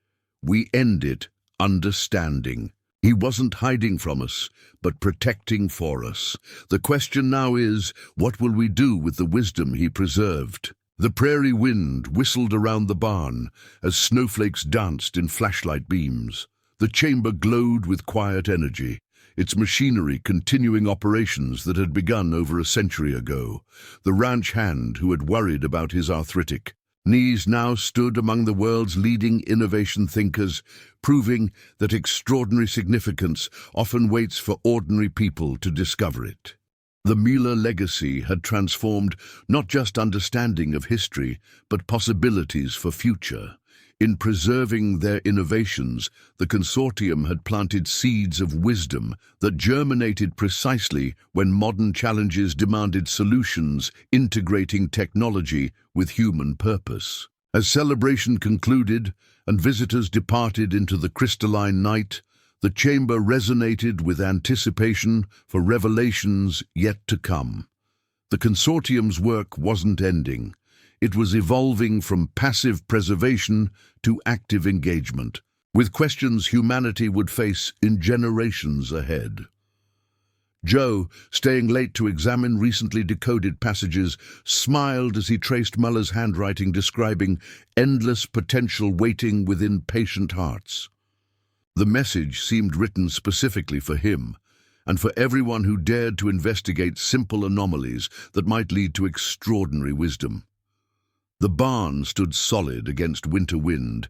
"We end it understanding. He wasn't hiding from us, but protecting for us. The question now is, what will we do with the wisdom he preserved?" The prairie wind whistled around the barn as snowflakes danced in flashlight beams. The chamber glowed with quiet energy, its machinery continuing operations that had begun over a century ago. The ranch hand who had worried about his arthritic knees now stood among the world's leading innovation thinkers, proving that extraordinary significance often waits for ordinary people to discover it. The Muller legacy had transformed not just understanding of history, but possibilities for future. In preserving their innovations, the consortium had planted seeds of wisdom that germinated precisely when modern challenges demanded solutions integrating technology with human purpose. As celebration concluded and visitors departed into the crystalline night, the chamber resonated with anticipation for revelations yet to come. The consortium's work wasn't ending. It was evolving from passive preservation to active engagement, with questions humanity would face in generations ahead. Joe, staying late to examine recently decoded passages, smiled as he traced Muller's handwriting describing endless potential waiting within patient hearts. The message seemed written specifically for him, and for everyone who dared to investigate simple anomalies that might lead to extraordinary wisdom. The barn stood solid against winter wind,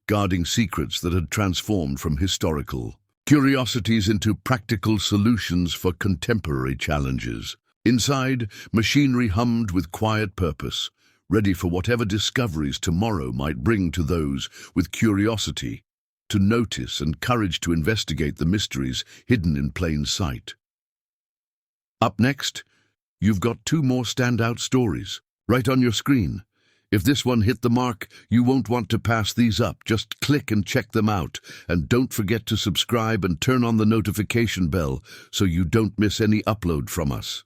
guarding secrets that had transformed from historical curiosities into practical solutions for contemporary challenges. Inside, machinery hummed with quiet purpose, ready for whatever discoveries tomorrow might bring to those with curiosity to notice and courage to investigate the mysteries hidden in plain sight. Up next, you've got two more standout stories, right on your screen. If this one hit the mark, you won't want to pass these up. Just click and check them out. And don't forget to subscribe and turn on the notification bell so you don't miss any upload from us.